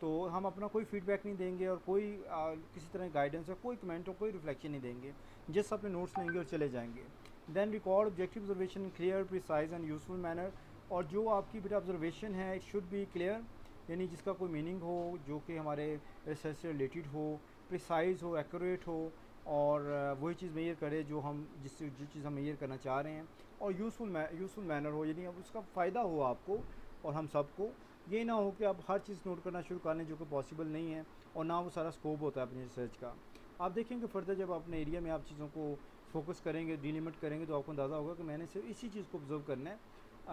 तो हम अपना कोई फीडबैक नहीं देंगे और कोई किसी तरह गाइडेंस या कोई कमेंट और कोई रिफ्लेक्शन नहीं देंगे। जस्ट अपने नोट्स लेंगे और चले जाएंगे। Then record objective observation in clear, precise and useful manner. और जो आपकी बेटा ऑब्जर्वेशन है इट शुड बी क्लियर, यानी जिसका कोई मीनिंग हो, जो कि हमारे रिसर्च से रिलेटेड हो, प्रिसाइज हो, एक्यूरेट हो, और वही चीज़ मेजर करे जो चीज़ हम मेजर करना चाह रहे हैं। और यूज़फुल मैनर हो, यानी अब उसका फ़ायदा हो आपको और हम सबको। ये ना हो कि आप हर चीज़ नोट करना शुरू कर लें जो कि पॉसिबल नहीं है, और ना वो सारा स्कोप होता है अपनी रिसर्च का। आप देखेंगे फर्दर जब अपने एरिया में आप चीज़ों को फोकस करेंगे, डिलिमिट करेंगे, तो आपको अंदाज़ा होगा कि मैंने सिर्फ इसी चीज़ को ऑब्जर्व करना है,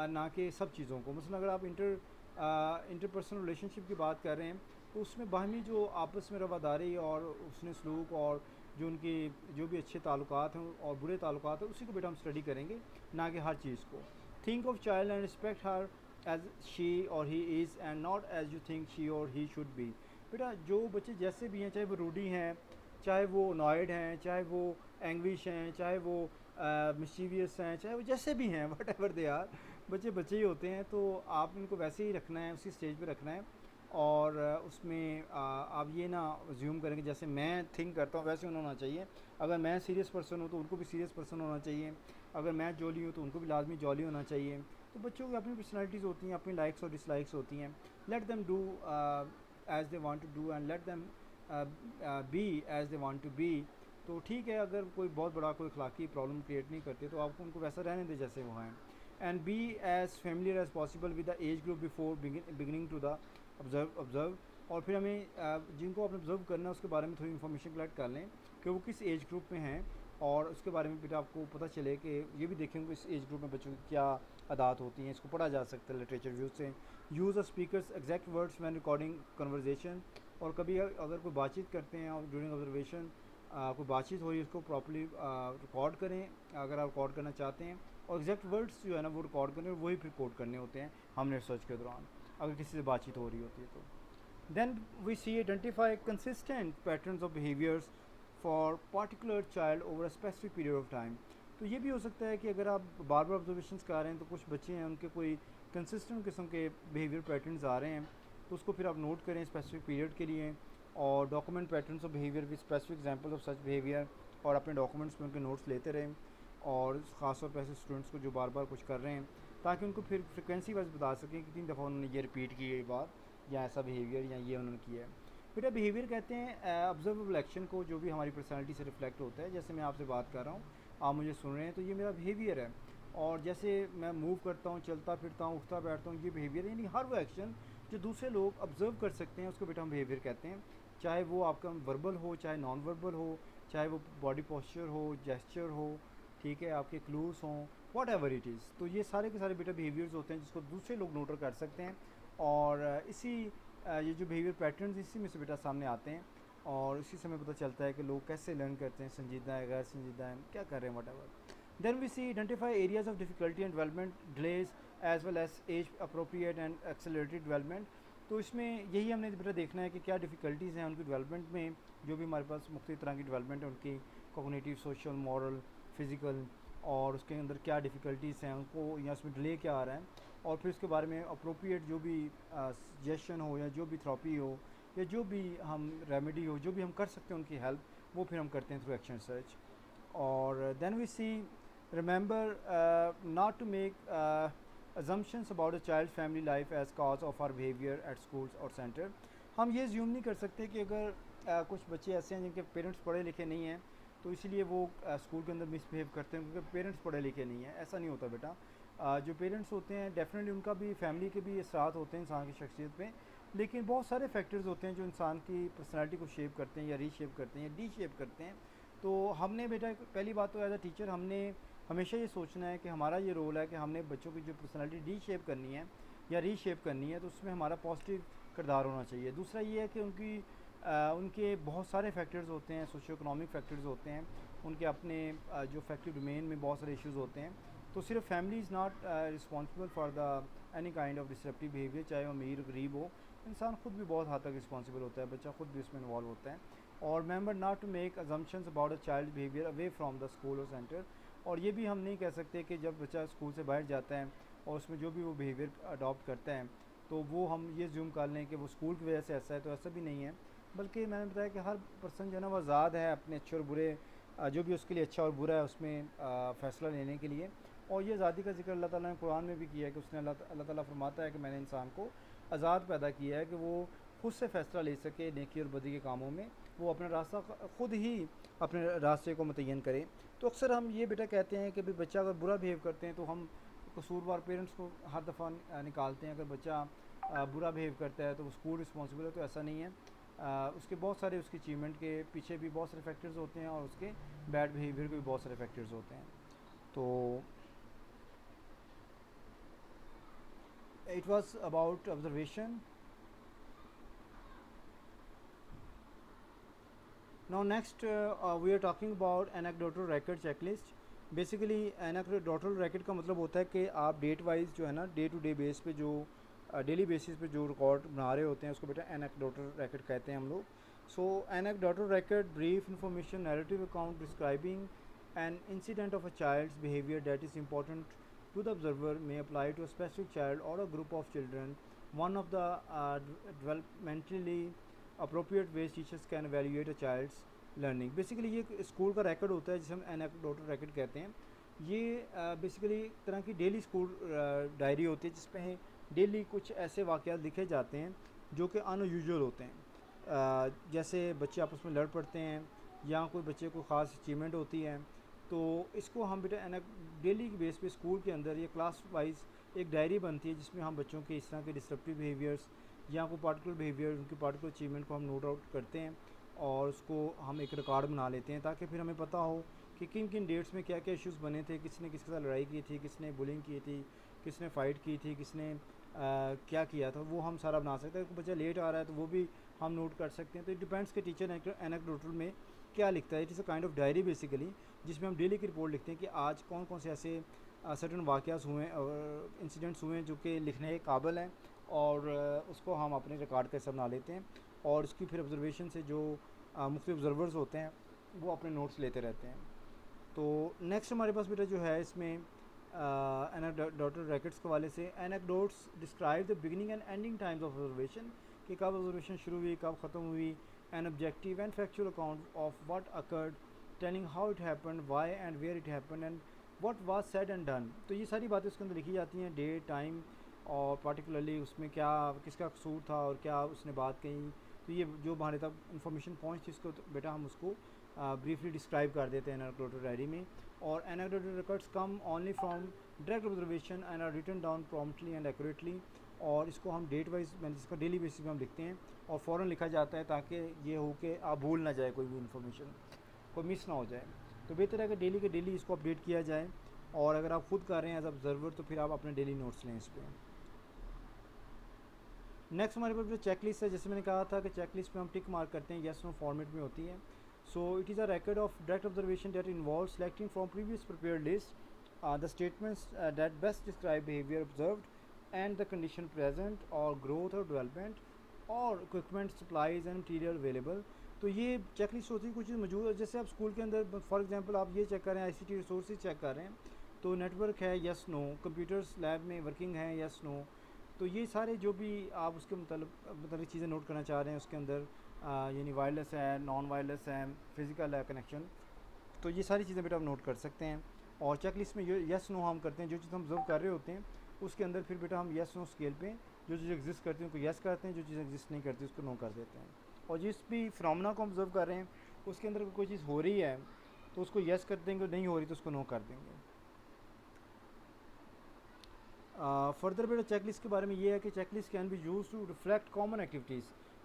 ना कि सब चीज़ों को। मसलन अगर आप इंटरपर्सनल रिलेशनशिप की बात कर रहे हैं तो उसमें बाहमी जो आपस में रवादारी और उसने सलूक और जो उनकी जो भी अच्छे ताल्लुकात हैं और बुरे ताल्लुकात हैं उसी को बेटा हम स्टडी करेंगे, ना कि हर चीज़ को। Think of child and respect her as she और he is and not as you think she और ही शुड बी। बेटा जो बच्चे जैसे भी हैं, चाहे वो रूडी हैं, चाहे वो नॉयड हैं, चाहे वो एंग्विश हैं, चाहे वो मिस्चीवियस हैं, चाहे वो जैसे भी हैं, वट एवर दे आर, बच्चे बच्चे ही होते हैं। तो आप इनको वैसे ही रखना है, उसी स्टेज पे रखना है। और उसमें आप ये ना ज्यूम करेंगे जैसे मैं थिंक करता हूँ वैसे उन्हें होना चाहिए। अगर मैं सीरियस पर्सन हूँ तो उनको भी सीरियस पर्सन होना चाहिए। अगर मैं जॉली हूँ तो उनको भी लाजमी जॉली होना चाहिए। तो बच्चों की अपनी पर्सनैलिटीज़ होती हैं, अपनी लाइक्स और डिसलाइक्स होती हैं। Let them do as they want to do and let them be as they want to be. तो ठीक है, अगर कोई बहुत बड़ा कोई अखलाकी प्रॉब्लम क्रिएट नहीं करते तो आपको उनको वैसा रहने दें जैसे वो हैं। And be as familiar as possible with the age group before beginning to the observe. और फिर हमें जिनको आपने ऑब्ज़र्व करना है उसके बारे में थोड़ी इन्फॉर्मेशन कलेक्ट कर लें कि वो किस एज ग्रुप में हैं, और उसके बारे में फिर आपको पता चले कि ये भी देखेंगे इस एज ग्रुप में बच्चों की क्या आदात होती हैं। इसको पढ़ा जा सकता है लिटरेचर व्यू से। Use a speakers exact words when recording conversation. और कभी अगर कोई बातचीत करते हैं और ड्यूरिंग ऑब्जर्वेशन कोई बातचीत हो रही है उसको प्रॉपर्ली रिकॉर्ड करें अगर आप रिकॉर्ड करना चाहते हैं। और एग्जैक्ट वर्ड्स जो है ना वो रिकॉर्ड करें और वही फिर कोट करने होते हैं हमने रिसर्च के दौरान, अगर किसी से बातचीत हो रही होती है तो। Then we see identify consistent patterns of behaviors for particular child over a specific period of time. तो ये भी हो सकता है कि अगर आप बार बार ऑब्जर्वेशंस कर रहे हैं तो कुछ बच्चे हैं उनके कोई कंसिस्टेंट किस्म के बिहेवियर पैटर्न्स आ रहे हैं, तो उसको फिर आप नोट करें स्पेसिफिक पीरियड के लिए। और document patterns of behaviour with specific examples of such behaviour, और अपने डॉक्यूमेंट्स में उनके नोट्स लेते रहें। और ख़ासतौर पर ऐसे स्टूडेंट्स को जो बार बार कुछ कर रहे हैं ताकि उनको फिर फ्रिक्वेंसी वाइज बता सकें कि 3 दफ़ा उन्होंने ये रिपीट की ये बात या ऐसा बिहेवियर या ये उन्होंने किया है। बेटा बिहेवियर कहते हैं ऑब्जर्वेबल एक्शन को जो भी हमारी पर्सनैलिटी से रिफ्लेक्ट होता है। जैसे मैं आपसे बात कर रहा हूँ, आप मुझे सुन रहे हैं, तो ये मेरा बिहेवियर है। और जैसे मैं मूव करता हूँ, चलता फिरता हूँ, उठता बैठता हूँ, ये बिहेवियर है। यानी हर वो एक्शन जो दूसरे लोग ऑब्जर्व कर सकते हैं उसको बेटा हम बिहेवियर कहते हैं। चाहे वो आपका वर्बल हो, चाहे नॉन वर्बल हो, चाहे वो बॉडी पोस्चर हो, जेस्चर हो, ठीक है, आपके क्लूज हों, वॉट एवर इट इज़। तो ये सारे के सारे बेटा बिहेवियर्स होते हैं जिसको दूसरे लोग नोटर कर सकते हैं। और इसी ये जो बिहेवियर पैटर्न्स इसी में से बेटा सामने आते हैं, और इसी से हमें पता चलता है कि लोग कैसे लर्न करते हैं, संजीदा है, गैर संजीदा है, क्या कर रहे हैं, what. Then we see identify areas of difficulty and development delays as well as age appropriate and accelerated development। तो इसमें यही हमने बेटा देखना है कि क्या डिफ़िकल्टीज़ हैं उनकी डेवलपमेंट में, जो भी हमारे पास मुख्तलिफ तरह की डेवलपमेंट है उनकी, कोग्निटिव, सोशल, मॉरल, फिज़िकल, और उसके अंदर क्या डिफ़िकल्टीज़ हैं उनको, या उसमें डिले क्या आ रहा है, और फिर उसके बारे में अप्रोप्रिएट जो भी सजेशन हो या जो भी थेरेपी हो या जो भी हम रेमेडी हो, जो भी हम कर सकते हैं उनकी हेल्प, वो फिर हम करते हैं थ्रू एक्शन सर्च। और then we see remember not to make assumptions about a child's family life as cause of our behavior at schools or center। हम ये ज्यूम नहीं कर सकते कि अगर कुछ बच्चे ऐसे हैं जिनके पेरेंट्स पढ़े लिखे नहीं हैं तो इसलिए वो स्कूल के अंदर मिसबिहेव करते हैं क्योंकि पेरेंट्स पढ़े लिखे नहीं हैं। ऐसा नहीं होता बेटा। जो पेरेंट्स होते हैं डेफिनेटली उनका भी, फैमिली के भी असरात होते हैं इंसान की शख्सियत पे, लेकिन बहुत सारे फैक्टर्स होते हैं जो इंसान की पर्सनैलिटी को शेप करते हैं या रीशेप करते हैं या डी शेप करते हैं। तो हमने बेटा पहली बात तो एज अ टीचर हमने हमेशा ये सोचना है कि हमारा ये रोल है कि हमने बच्चों की जो पर्सनैलिटी डी शेप करनी है या रीशेप करनी है तो उसमें हमारा पॉजिटिव किरदार होना चाहिए। दूसरा ये है कि उनके बहुत सारे फैक्टर्स होते हैं, सोशो इकोनॉमिक फैक्टर्स होते हैं, उनके अपने जो फैक्टिव डोमेन में बहुत सारे इश्यूज़ होते हैं। तो सिर्फ family is not responsible for the any kind of disruptive behaviour, चाहे वो अमीर गरीब हो, इंसान खुद भी बहुत हद तक रिस्पॉन्सिबल होता है, बच्चा खुद भी उसमें इन्वॉल्व होता है। और member not to make assumptions about a child behaviour away from the school और सेंटर। और ये भी हम नहीं कह सकते कि जब बच्चा स्कूल से बाहर जाता है और उसमें जो भी वो बिहेवियर अडॉप्ट करता है तो वो हम ये ज्यूम कर लें कि वो स्कूल की वजह से ऐसा है, तो ऐसा भी नहीं है। बल्कि मैंने बताया कि हर पर्सन जो है ना वो आज़ाद है अपने अच्छे और बुरे, जो भी उसके लिए अच्छा और बुरा है उसमें फ़ैसला लेने के लिए। और ये आज़ादी का जिक्र अल्लाह ताला ने कुरान में भी किया है कि उसने अल्लाह ताला फरमाता है कि मैंने इंसान को आज़ाद पैदा किया है कि वो खुद से फ़ैसला ले सके नेकी और बदी के कामों में, वो अपना रास्ता खुद ही अपने रास्ते को मुतय्यन करे। तो अक्सर हम ये बेटा कहते हैं कि भाई बच्चा अगर बुरा बिहेव करते हैं तो हम कसूरवार पेरेंट्स को हर दफ़ा निकालते हैं। अगर बच्चा बुरा बिहेव करता है तो वो स्कूल रिस्पॉन्सिबल है, तो ऐसा नहीं है। उसके बहुत सारे, उसकी अचीवमेंट के पीछे भी बहुत सारे फैक्टर्स होते हैं और उसके बैड बिहेवियर के भी बहुत सारे फैक्टर्स होते हैं। तो it was about observation। Now next we are talking about anecdotal record checklist। Basically anecdotal record का मतलब होता है कि आप डेट वाइज जो है ना, डे टू डे बेस पे जो डेली बेसिस पे जो रिकॉर्ड बना रहे होते हैं उसको बेटा एनेक्डोटल record कहते हैं हम लोग। सो anecdotal record brief information narrative account describing an incident of a child's behavior that is important to the observer, may apply to a specific child or a group of children। One of the developmentally appropriate ways teachers can evaluate a child's learning. Basically ये स्कूल का रिकॉर्ड होता है जिसे हम एनेक्डोटल रिकॉर्ड कहते हैं। ये बेसिकली तरह की डेली स्कूल डायरी होती है जिसमें डेली कुछ ऐसे वाक़यात लिखे जाते हैं जो कि अनयूजुअल होते हैं। जैसे बच्चे आपस में लड़ पड़ते हैं या कोई बच्चे को ख़ास अचीवमेंट होती है, तो इसको हम बेटा डेली के बेस पे स्कूल के अंदर या क्लास वाइज एक डायरी बनती है जिसमें हम बच्चों के इस तरह के डिसरप्टिव बिहेवियर्स या कोई पार्टिकुलर बिहेवियर, उनकी पार्टिकुलर अचीवमेंट को हम नोट आउट करते हैं और उसको हम एक रिकॉर्ड बना लेते हैं ताकि फिर हमें पता हो कि किन किन डेट्स में क्या क्या इश्यूज़ बने थे, किसने किसके साथ लड़ाई की थी, किसने बुलिंग की थी, किसने फ़ाइट की थी, किसने क्या किया था, वो हम सारा बना सकते हैं। कोई बच्चा लेट आ रहा है तो वो भी हम नोट कर सकते हैं। तो इट डिपेंड्स कि टीचर एनेक्डोटल में क्या लिखता है। It is a kind of diary basically जिसमें हम डेली की रिपोर्ट लिखते हैं कि आज कौन कौन से ऐसे सर्टन वाक़यात हुए और इंसिडेंट्स हुए हैं जो कि लिखने के काबिल हैं, और उसको हम अपने रिकॉर्ड के हिस्सा बना लेते हैं। और उसकी फिर ऑब्जर्वेशन से जो मुख्तलिफ ऑब्जर्वर्स होते हैं वो अपने नोट्स लेते रहते हैं। तो नेक्स्ट हमारे पास बेटा जो है इसमें एनेक्डोटल रिकॉर्ड्स के हवाले से anecdotes describe the beginning and ending times of observation, कि कब ऑब्जर्वेशन शुरू हुई, कब ख़त्म हुई। An objective and factual account of what occurred, telling how it happened, why and where it happened and what was said and done. तो ये सारी बातें उसके अंदर लिखी जाती हैं, डेट, टाइम और पार्टिकुलरली उसमें क्या किसका कसूर था और क्या उसने बात कही। तो ये जो हमारे तक इन्फॉर्मेशन पहुँचती इसको तो बेटा हम उसको ब्रीफली डिस्क्राइब कर देते हैं एनेक्डोटल डायरी में। और anecdotal records come only from direct observation and are written down promptly and accurately. और इसको हम डेट वाइज मैंने जिसका डेली बेसिस पे हम लिखते हैं और फ़ौरन लिखा जाता है ताकि ये हो कि आप भूल ना जाए, कोई भी इन्फॉर्मेशन कोई मिस ना हो जाए। तो बेहतर है कि डेली के डेली इसको अपडेट किया जाए। और अगर आप खुद कर रहे हैं एज ऑब्जर्वर तो फिर आप अपने डेली नोट्स लें इस पर। नेक्स्ट हमारे पास जो चेकलिस्ट है, जैसे मैंने कहा था कि चेकलिस्ट में हम टिक मार्क करते हैं, येस नो फॉर्मेट में होती है. So it is a record of direct observation that involves selecting from previous prepared list the statements that best describe behavior observed and the condition present or growth or development or equipment supplies and material available. तो ये चेकलिस्ट होती है, कुछ चीज़ मौजूद है. जैसे आप स्कूल के अंदर फॉर एग्जांपल आप ये चेक कर रहे हैं, आईसीटी रिसोर्सेज चेक कर रहे हैं, तो नेटवर्क है यस नो, कंप्यूटर्स लैब में वर्किंग है यस नो. तो ये सारे जो भी आप उसके मतलब चीज़ें नोट करना चाह रहे हैं उसके अंदर, यानी वायरलेस है, नॉन वायरलेस है, फिज़िकल है कनेक्शन, तो ये सारी चीज़ें बेटा आप नोट कर सकते हैं. और चेकलिस्ट में यस नो हम करते हैं, जो चीज़ हम ऑब्जर्व कर रहे होते हैं उसके अंदर फिर बेटा हम यस नो स्केल पे जो चीज़ एग्जिस्ट करती है उनको यस करते हैं, जो चीज़ एग्जिस्ट नहीं करती उसको नो कर देते हैं. और जिस भी फिनोमेना को ऑब्जर्व कर रहे हैं उसके अंदर कोई चीज़ हो रही है तो उसको यस कर देंगे, नहीं हो रही तो उसको नो कर देंगे. फर्दर बेटा चेकलिस्ट के बारे में ये है कि checklist can be use to reflect common activities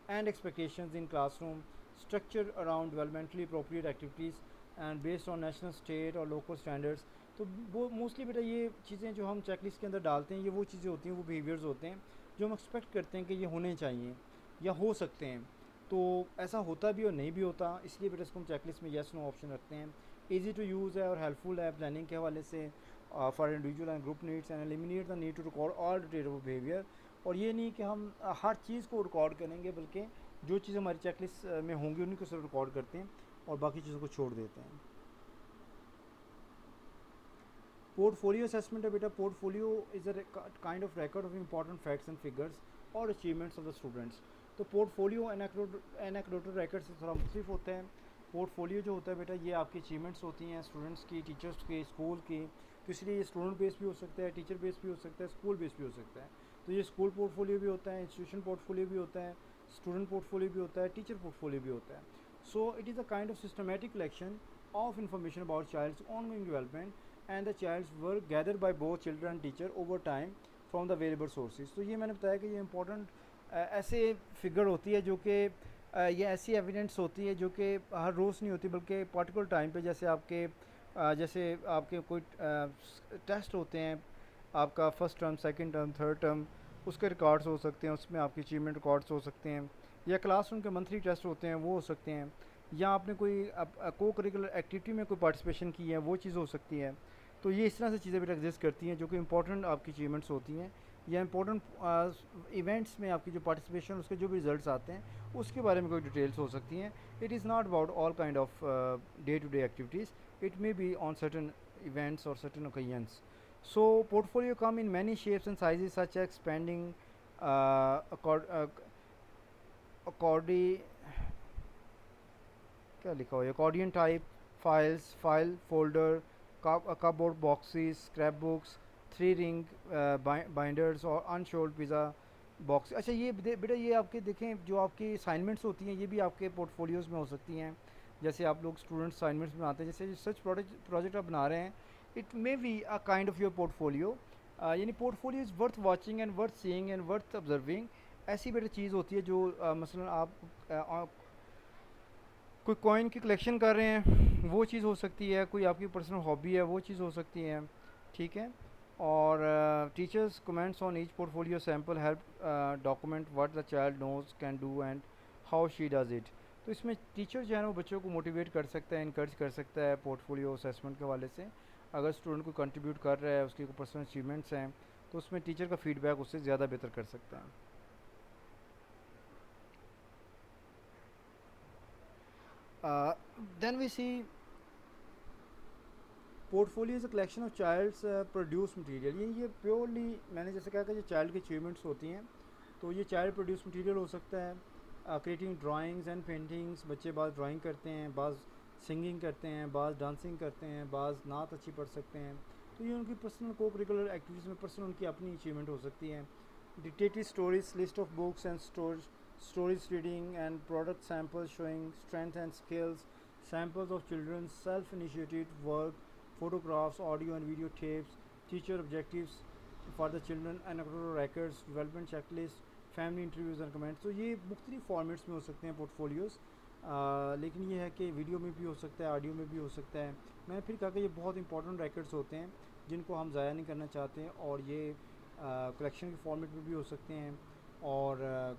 and expectations in classroom, structure around developmentally appropriate activities and based on national, state और लोकल स्टैंडर्ड्स. तो वो मोस्टली बेटा ये चीज़ें जो हम चेकलिस्ट के अंदर डालते हैं ये वो चीज़ें होती हैं, वो बिहेवियर्स होते हैं जो हम एक्सपेक्ट करते हैं कि ये होने चाहिए या हो सकते हैं. तो ऐसा होता भी और नहीं भी होता, इसलिए बेटा इसको हम चेकलिस्ट में येस नो ऑप्शन रखते हैं. ईजी टू यूज़ है और हेल्पफुल है प्लानिंग के हवाले से for individual and group needs and eliminate the need to record all detail of behaviour. और ये नहीं कि हम हर चीज़ को रिकॉर्ड करेंगे, बल्कि जो चीज़ हमारी चेकलिस्ट में होंगी उन्हीं को सिर्फ रिकॉर्ड करते हैं और बाकी चीज़ों को छोड़ देते हैं. पोर्टफोलियो असेसमेंट है बेटा. Portfolio is a kind of record of important facts and figures और अचीवमेंट्स ऑफ द स्टूडेंट्स. तो पोर्टफोलियो एनेक्डोटल रिकॉर्ड से थोड़ा मुख्तलिफ होता है. पोर्टफोलियो जो होता है बेटा ये आपकी अचीवमेंट्स होती हैं स्टूडेंट्स की, टीचर्स की, स्कूल की. तो इसलिए ये स्टूडेंट बेस भी हो सकता है, टीचर बेस भी हो सकता है, स्कूल बेस भी हो सकता है. तो ये स्कूल पोर्टफोलियो भी होता है, इंस्टीट्यूशन पोर्टफोलियो भी होता है, स्टूडेंट पोर्टफोलियो भी होता है, टीचर पोर्टफोलियो भी होता है. So it is a kind of systematic collection of information about child's ongoing development and the child's work gathered by both children and teacher over time from the available sources. तो ये मैंने बताया कि ये इंपॉर्टेंट ऐसे फिगर होती है जो कि ये ऐसी एविडेंस होती है जो कि हर रोज़ नहीं होती बल्कि पर्टिकुलर टाइम पे, जैसे आपके कोई टेस्ट होते हैं, आपका first term, second term, third term, उसके रिकॉर्ड्स हो सकते हैं, उसमें आपकी अचीवमेंट रिकॉर्ड्स हो सकते हैं, या क्लासरूम के मंथली टेस्ट होते हैं वो हो सकते हैं, या आपने कोई को करिकुलर एक्टिविटी में कोई पार्टिसिपेशन की है वो चीज़ हो सकती है. तो ये इस तरह से चीज़ें भी एग्जिस्ट करती हैं जो कि इंपॉर्टेंट आपकी अचीवमेंट्स होती हैं या इंपॉर्टेंट इवेंट्स में आपकी जो पार्टिसिपेशन उसके जो भी रिजल्ट्स आते हैं उसके बारे में कोई डिटेल्स हो सकती हैं. It is not about all kind of day to day activities, it may be on certain events और certain occasions. So portfolio come in many shapes and sizes such as expanding, accordi क्या लिखा हुआ है, accordion type, files, file folder, cupboard boxes, scrapbooks, 3 ring binders और unsold pizza बॉक्स. अच्छा ये बेटा ये आपके देखें जो आपकी असाइनमेंट्स होती हैं ये भी आपके पोर्टफोलियोज़ में हो सकती हैं. जैसे आप लोग स्टूडेंट्स असाइनमेंट्स बनाते हैं, जैसे रिसर्च प्रोजेक्ट आप बना रहे हैं, it may be a kind of your portfolio. यानी portfolio is worth watching and worth seeing and worth observing. ऐसी बेटा चीज़ होती है जो मसलन आप कोई कॉइन की कलेक्शन कर रहे हैं वो चीज़ हो सकती है, कोई आपकी पर्सनल हॉबी है वो चीज़ हो सकती है. ठीक है. और teachers comments on each portfolio sample help document what the child knows can do and how she does it. तो इसमें टीचर जो है ना वो बच्चों को मोटिवेट कर सकता है, इनकरेज कर सकता है पोर्टफोलियो असेसमेंट के हवाले से. अगर स्टूडेंट को कंट्रीब्यूट कर रहा है, उसकी कोई पर्सनल अचीवमेंट्स हैं, तो उसमें टीचर का फीडबैक उससे ज़्यादा बेहतर कर सकता है. Then we see portfolio is a collection of child's produce material. ये प्योरली मैंने जैसे कहा कि ये चाइल्ड की अचीवमेंट्स होती हैं, तो ये चाइल्ड प्रोड्यूस मटेरियल हो सकता है. क्रिएटिंग ड्राइंग्स एंड पेंटिंग्स, बच्चे बाज़ ड्राइंग करते हैं, बाज़ सिंगिंग करते हैं, बाज़ डांसिंग करते हैं, बाज़ नात अच्छी पढ़ सकते हैं. तो ये उनकी पर्सनल को करिकुलर एक्टिविटीज़ में पर्सनल उनकी अपनी अचीवमेंट हो सकती है. डिटेटिव stories, list of books and stories reading and product samples showing strength and skills, samples of children's self-initiated work, photographs, audio and video tapes, teacher objectives for the children, anecdotal records, development checklist, family interviews and comments. तो ये मुख्तलिफ फॉर्मेट्स में हो सकते हैं पोर्टफोलियोज़. लेकिन ये है कि वीडियो में भी हो सकता है, ऑडियो में भी हो सकता है. मैंने फिर कहा कि ये बहुत इंपॉर्टेंट रिकॉर्ड्स होते हैं जिनको हम ज़ाया नहीं करना चाहते हैं, और ये कलेक्शन के फॉर्मेट में भी हो सकते हैं, और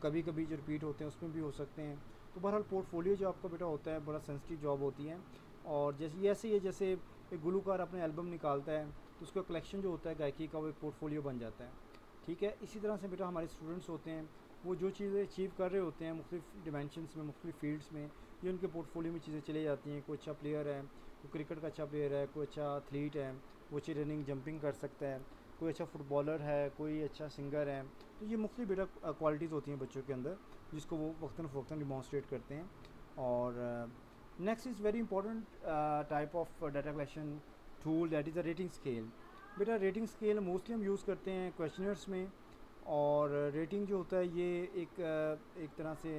कभी कभी जो रिपीट होते हैं उसमें भी हो सकते हैं। तो बहरहाल पोर्टफोलियो जो आपका बेटा होता है बड़ा सेंसिटिव जॉब होती है। और जैसे ये ऐसे ही है जैसे एक गुलूकार अपने एल्बम निकालता है तो उसका कलेक्शन जो होता है गायकी का वो एक पोर्टफोलियो बन जाता है। ठीक है, इसी तरह से बेटा हमारे स्टूडेंट्स होते हैं, वो जो चीज़ें अचीव कर रहे होते हैं मुख्तलिफ डिमेंशंस में, मुख्तलिफ फील्ड्स में, ये उनके पोर्टफोलियो में चीज़ें चली जाती हैं। कोई अच्छा प्लेयर है, कोई क्रिकेट का अच्छा प्लेयर है, कोई अच्छा एथलीट है, वो अच्छी रनिंग जंपिंग कर सकता है, कोई अच्छा फुटबॉलर है, कोई अच्छा सिंगर है। तो ये मुख्तलिफ बेटा क्वालिटीज़ होती हैं बच्चों के अंदर जिसको वो वक्तन फ़वक्तन डिमॉन्स्ट्रेट करते हैं। और next is very important type of data collection tool, that is a rating scale. बेटा रेटिंग स्केल मोस्टली हम यूज़ करते हैं क्वेश्चनर्स में। और रेटिंग जो होता है ये एक तरह से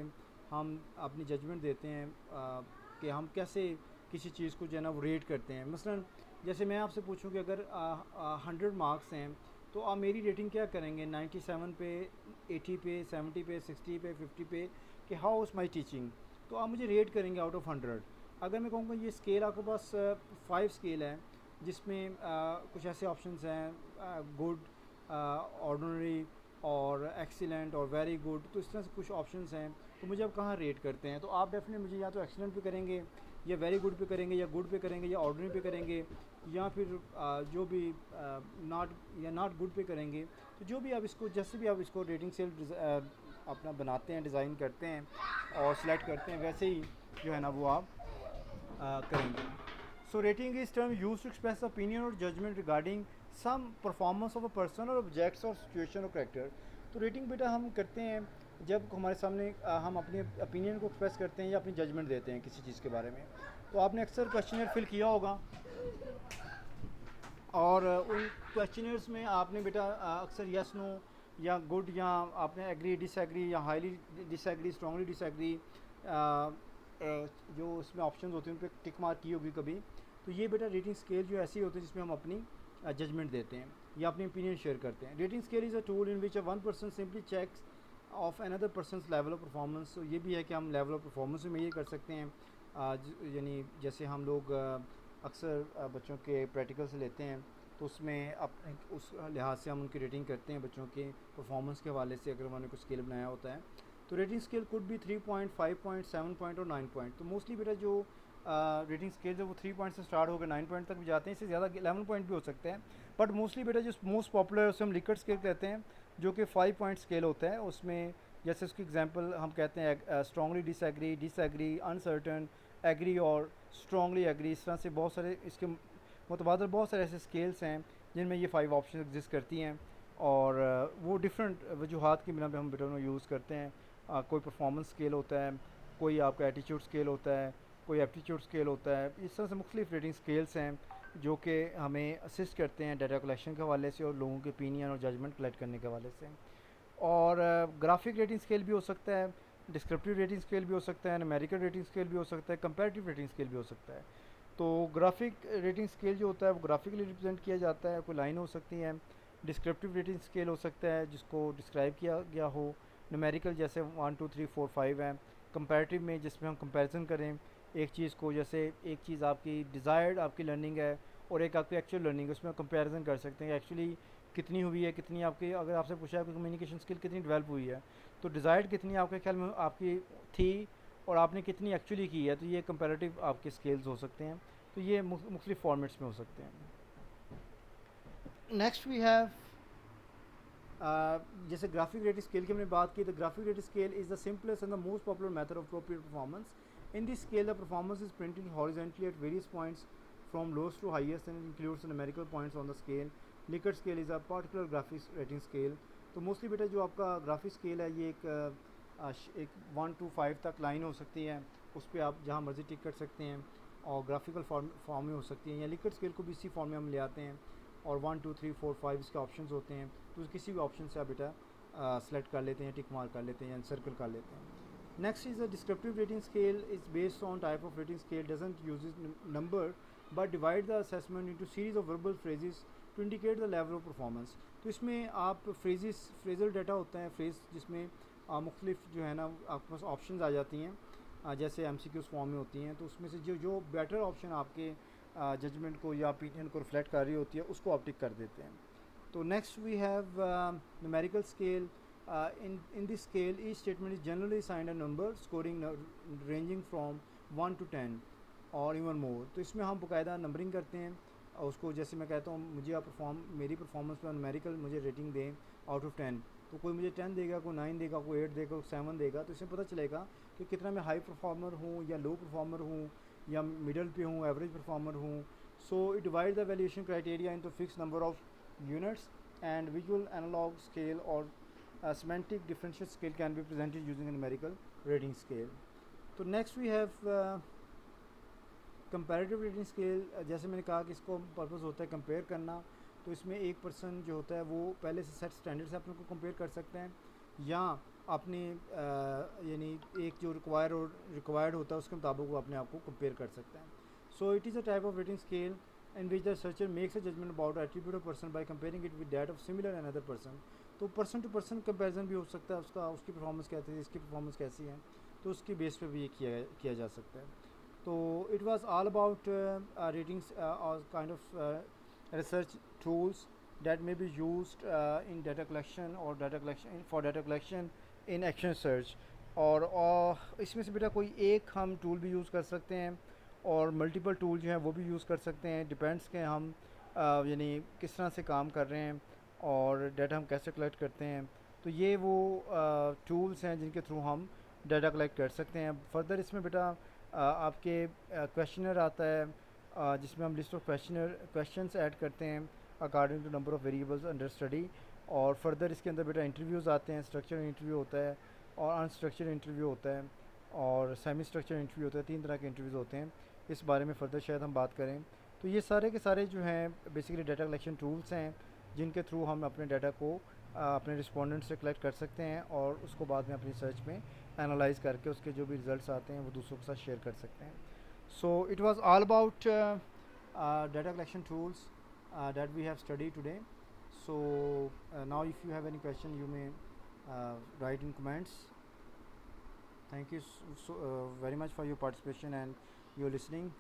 हम अपनी जजमेंट देते हैं कि हम कैसे किसी चीज़ को जो है ना वो रेट करते हैं। मसलन जैसे मैं आपसे पूछूं कि अगर 100 मार्क्स हैं तो आप मेरी रेटिंग क्या करेंगे, 97 पे, 80 पे, 70 पे, 60 पे, 50 पे, कि हाउ इज़ माई टीचिंग। तो आप मुझे रेट करेंगे आउट ऑफ 100। अगर मैं कहूँगा ये स्केल आपके पास 5 स्केल है जिसमें कुछ ऐसे ऑप्शंस हैं गुड, ऑर्डिनरी और एक्सीलेंट और वेरी गुड, तो इस तरह से कुछ ऑप्शंस हैं। तो मुझे अब कहाँ रेट करते हैं, तो आप डेफिनेटली मुझे या तो एक्सीलेंट पे करेंगे, या वेरी गुड पे करेंगे, या गुड पे करेंगे, या ऑर्डिनरी पे करेंगे, या फिर जो भी नॉट या नॉट गुड पे करेंगे। तो जो भी आप इसको, जैसे भी आप इसको रेटिंग सेल अपना बनाते हैं, डिज़ाइन करते हैं और सिलेक्ट करते हैं, वैसे ही जो है ना वो आप करेंगे। So rating is term used to express opinion or judgment regarding some performance of a person or objects or situation or character। तो रेटिंग बेटा हम करते हैं जब हमारे सामने हम अपने ओपिनियन को एक्सप्रेस करते हैं या अपनी जजमेंट देते हैं किसी चीज़ के बारे में। तो आपने अक्सर क्वेश्चनर फिल किया होगा और उन क्वेश्चनर्स में आपने बेटा अक्सर यस नो या गुड, या आपने एग्री, डिसएग्री, या हाईली डिसएग्री, स्ट्रांगली डिसएग्री, जो उसमें ऑप्शंस होते हैं उन पर टिक मार्क की होगी कभी। तो ये बेटा रेटिंग स्केल जो ऐसी होती है जिसमें हम अपनी जजमेंट देते हैं या अपनी ओपिनियन शेयर करते हैं। Rating scale is a tool in which a one person simply checks off another person's level of performance. तो ये भी है कि हम लेवल ऑफ परफॉर्मेंस में ये कर सकते हैं। यानी जैसे हम लोग अक्सर बच्चों के प्रैक्टिकल से लेते हैं तो उसमें अपने उस लिहाज से हम उनकी रेटिंग करते हैं बच्चों के परफॉर्मेंस के हवाले से, अगर उन्होंने कुछ स्केल बनाया होता है। तो रेटिंग स्केल कुड भी 3 पॉइंट, 5 पॉइंट, 7 पॉइंट और 9 पॉइंट। तो मोस्टली बेटा जो रेटिंग स्केल जो वो 3 पॉइंट से स्टार्ट होकर 9 पॉइंट तक भी जाते हैं, इससे ज़्यादा 11 पॉइंट भी हो सकते हैं। बट मोस्टली बेटा जो मोस्ट पॉपुलर है उसे हम लिकर्ट स्केल कहते हैं, जो कि 5 पॉइंट स्केल होता है। उसमें जैसे उसकी एग्जांपल हम कहते हैं strongly disagree, disagree, uncertain, agree और स्ट्रांगली एग्री। इस तरह से बहुत सारे इसके मुतबादल बहुत सारे ऐसे स्केल्स हैं जिनमें ये 5 ऑप्शन एग्जिस्ट करती हैं। और वो डिफरेंट वजूहात की बिना पे हम बेटा उन्हें यूज़ करते हैं। कोई परफॉर्मेंस स्केल होता है, कोई आपका एटीट्यूड स्केल होता है, कोई एप्टीट्यूड स्केल होता है। इस तरह से मुख्तलिफ रेटिंग स्केल्स हैं जो कि हमें असिस्ट करते हैं डाटा कलेक्शन के हवाले से और लोगों के ओपिनियन और जजमेंट कलेक्ट करने के हवाले से। और ग्राफिक रेटिंग स्केल भी हो सकता है, डिस्क्रिप्टिव रेटिंग स्केल भी हो सकता है, न्यूमेरिकल रेटिंग स्केल भी हो सकता है, कंपैरेटिव रेटिंग स्केल भी हो सकता है। तो ग्राफिक रेटिंग स्केल जो होता है वो ग्राफिकली रिप्रेजेंट किया जाता है, कोई लाइन हो सकती है। डिस्क्रिप्टिव रेटिंग स्केल हो सकता है जिसको डिस्क्राइब किया गया हो। न्यूमेरिकल जैसे 1 2 3 4 5 है। कंपैरेटिव में जिसमें हम कंपैरिजन करें एक चीज़ को, जैसे एक चीज़ आपकी डिज़ायर्ड आपकी लर्निंग है और एक आपकी एक्चुअल लर्निंग है, उसमें कंपैरिजन कर सकते हैं एक्चुअली कितनी हुई है, कितनी आपकी, अगर आपसे पूछा है कि कम्युनिकेशन स्किल कितनी डेवलप हुई है तो डिज़ायर्ड कितनी आपके ख्याल में आपकी थी और आपने कितनी एक्चुअली की है। तो ये कंपैरेटिव आपके स्केल्स हो सकते हैं। तो ये मुख्तलिफ फॉर्मेट्स में हो सकते हैं। नेक्स्ट वी हैव जैसे ग्राफिक रेटिंग स्केल की हमने बात की, the graphic rating scale is the simplest and the most popular method of appropriate performance. In this scale the performance is printed horizontally at various points from lowest to highest and includes numerical points on the scale. Likert scale is a particular graphic rating scale. तो मोस्टली बेटा जो आपका ग्राफिक स्केल है ये एक 1 to 5 तक लाइन हो सकती है, उस पर आप जहाँ मर्जी टिक कर सकते हैं और ग्राफिकल फॉर्म में हो सकती है। या लिकर्ट स्केल को भी इसी फॉर्म में हम ले आते हैं और 1 2 3 4 5 इसके ऑप्शंस होते हैं। तो किसी भी ऑप्शन से आप बेटा सेलेक्ट कर लेते हैं, टिक मार्क कर लेते हैं या सर्कल कर लेते हैं। Next is a descriptive rating scale is based on type of rating scale doesn't use number but divide the assessment into series of verbal phrases to indicate the level of performance. तो इसमें आप फ्रेजल डाटा होता है, फ्रेज जिसमें मुख्तलिफ जो है ना आपके पास ऑप्शन आ जाती हैं जैसे MCQs फॉर्म में होती हैं। तो उसमें से जो बेटर ऑप्शन आपके जजमेंट को या ओपिनियन को रिफ्लेक्ट कर रही होती है उसको आप टिक कर देते हैं। तो next we have numerical scale in this scale each statement is generally assigned a number scoring ranging from 1 to 10 और इवन मोर। तो इसमें हम बाकायदा नंबरिंग करते हैं और उसको, जैसे मैं कहता हूँ मुझे आप मेरी परफॉर्मेंस पर न्यूमेरिकल मुझे रेटिंग दें आउट ऑफ 10, तो कोई मुझे 10 देगा, कोई 9 देगा, कोई 8 देगा, कोई 7 देगा। तो इसमें पता चलेगा कि कितना मैं हाई परफॉर्मर हूँ या लो परफॉर्मर हूँ या मिडल पे हूँ, एवरेज परफॉर्मर हूँ। So it divide the valuation criteria into fix number of units and visual analogue scale और semantic differential scale can be presented using a numerical rating scale. तो next we have comparative rating scale। जैसे मैंने कहा कि इसको पर्पस होता है कंपेयर करना, तो इसमें एक पर्सन जो होता है वो पहले से सेट स्टैंडर्ड से अपने को कंपेयर कर सकते हैं या अपने यानी एक जो रिक्वायर्ड होता है उसके मुताबिक वो अपने आप को कंपेयर कर सकते हैं। So it is a type of rating scale in which the researcher makes a judgment about attribute of person by comparing it with that of similar another person। तो पर्सन टू पर्सन कंपैरिजन भी हो सकता है उसका, उसकी परफॉर्मेंस कैसी है, इसकी परफॉर्मेंस कैसी है, तो उसकी बेस पे भी ये किया जा सकता है। तो it was all about ratings और kind of research tools that may be used in data collection or data collection for data collection in action search। और इसमें से बेटा कोई एक हम टूल भी यूज़ कर सकते हैं और मल्टीपल टूल जो हैं वो भी यूज़ कर सकते हैं, डिपेंड्स के हम यानी किस तरह से काम कर रहे हैं और डाटा हम कैसे कलेक्ट करते हैं। तो ये वो टूल्स हैं जिनके थ्रू हम डाटा कलेक्ट कर सकते हैं। फर्दर इसमें बेटा आपके क्वेश्चनर आता है जिसमें हम लिस्ट ऑफ क्वेश्चंस ऐड करते हैं according to number of variables under study. और फर्दर इसके अंदर बेटा इंटरव्यूज़ आते हैं, स्ट्रक्चर इंटरव्यू होता है और अनस्ट्रक्चर्ड इंटरव्यू होता है और सेमी स्ट्रक्चर इंटरव्यू होता है। 3 तरह के इंटरव्यूज़ होते हैं, इस बारे में फ़र्दर शायद हम बात करें। तो ये सारे के सारे जो हैं बेसिकली डाटा कलेक्शन टूल्स हैं जिनके थ्रू हम अपने डाटा को अपने रिस्पोंडेंट से कलेक्ट कर सकते हैं और उसको बाद में अपनी सर्च में एनालाइज करके उसके जो भी रिजल्ट्स आते हैं वो दूसरों के साथ शेयर कर सकते हैं। So it was all about data collection tools that we have studied today। So now if you have any question you may write in comments। Thank you very much for your participation and your listening।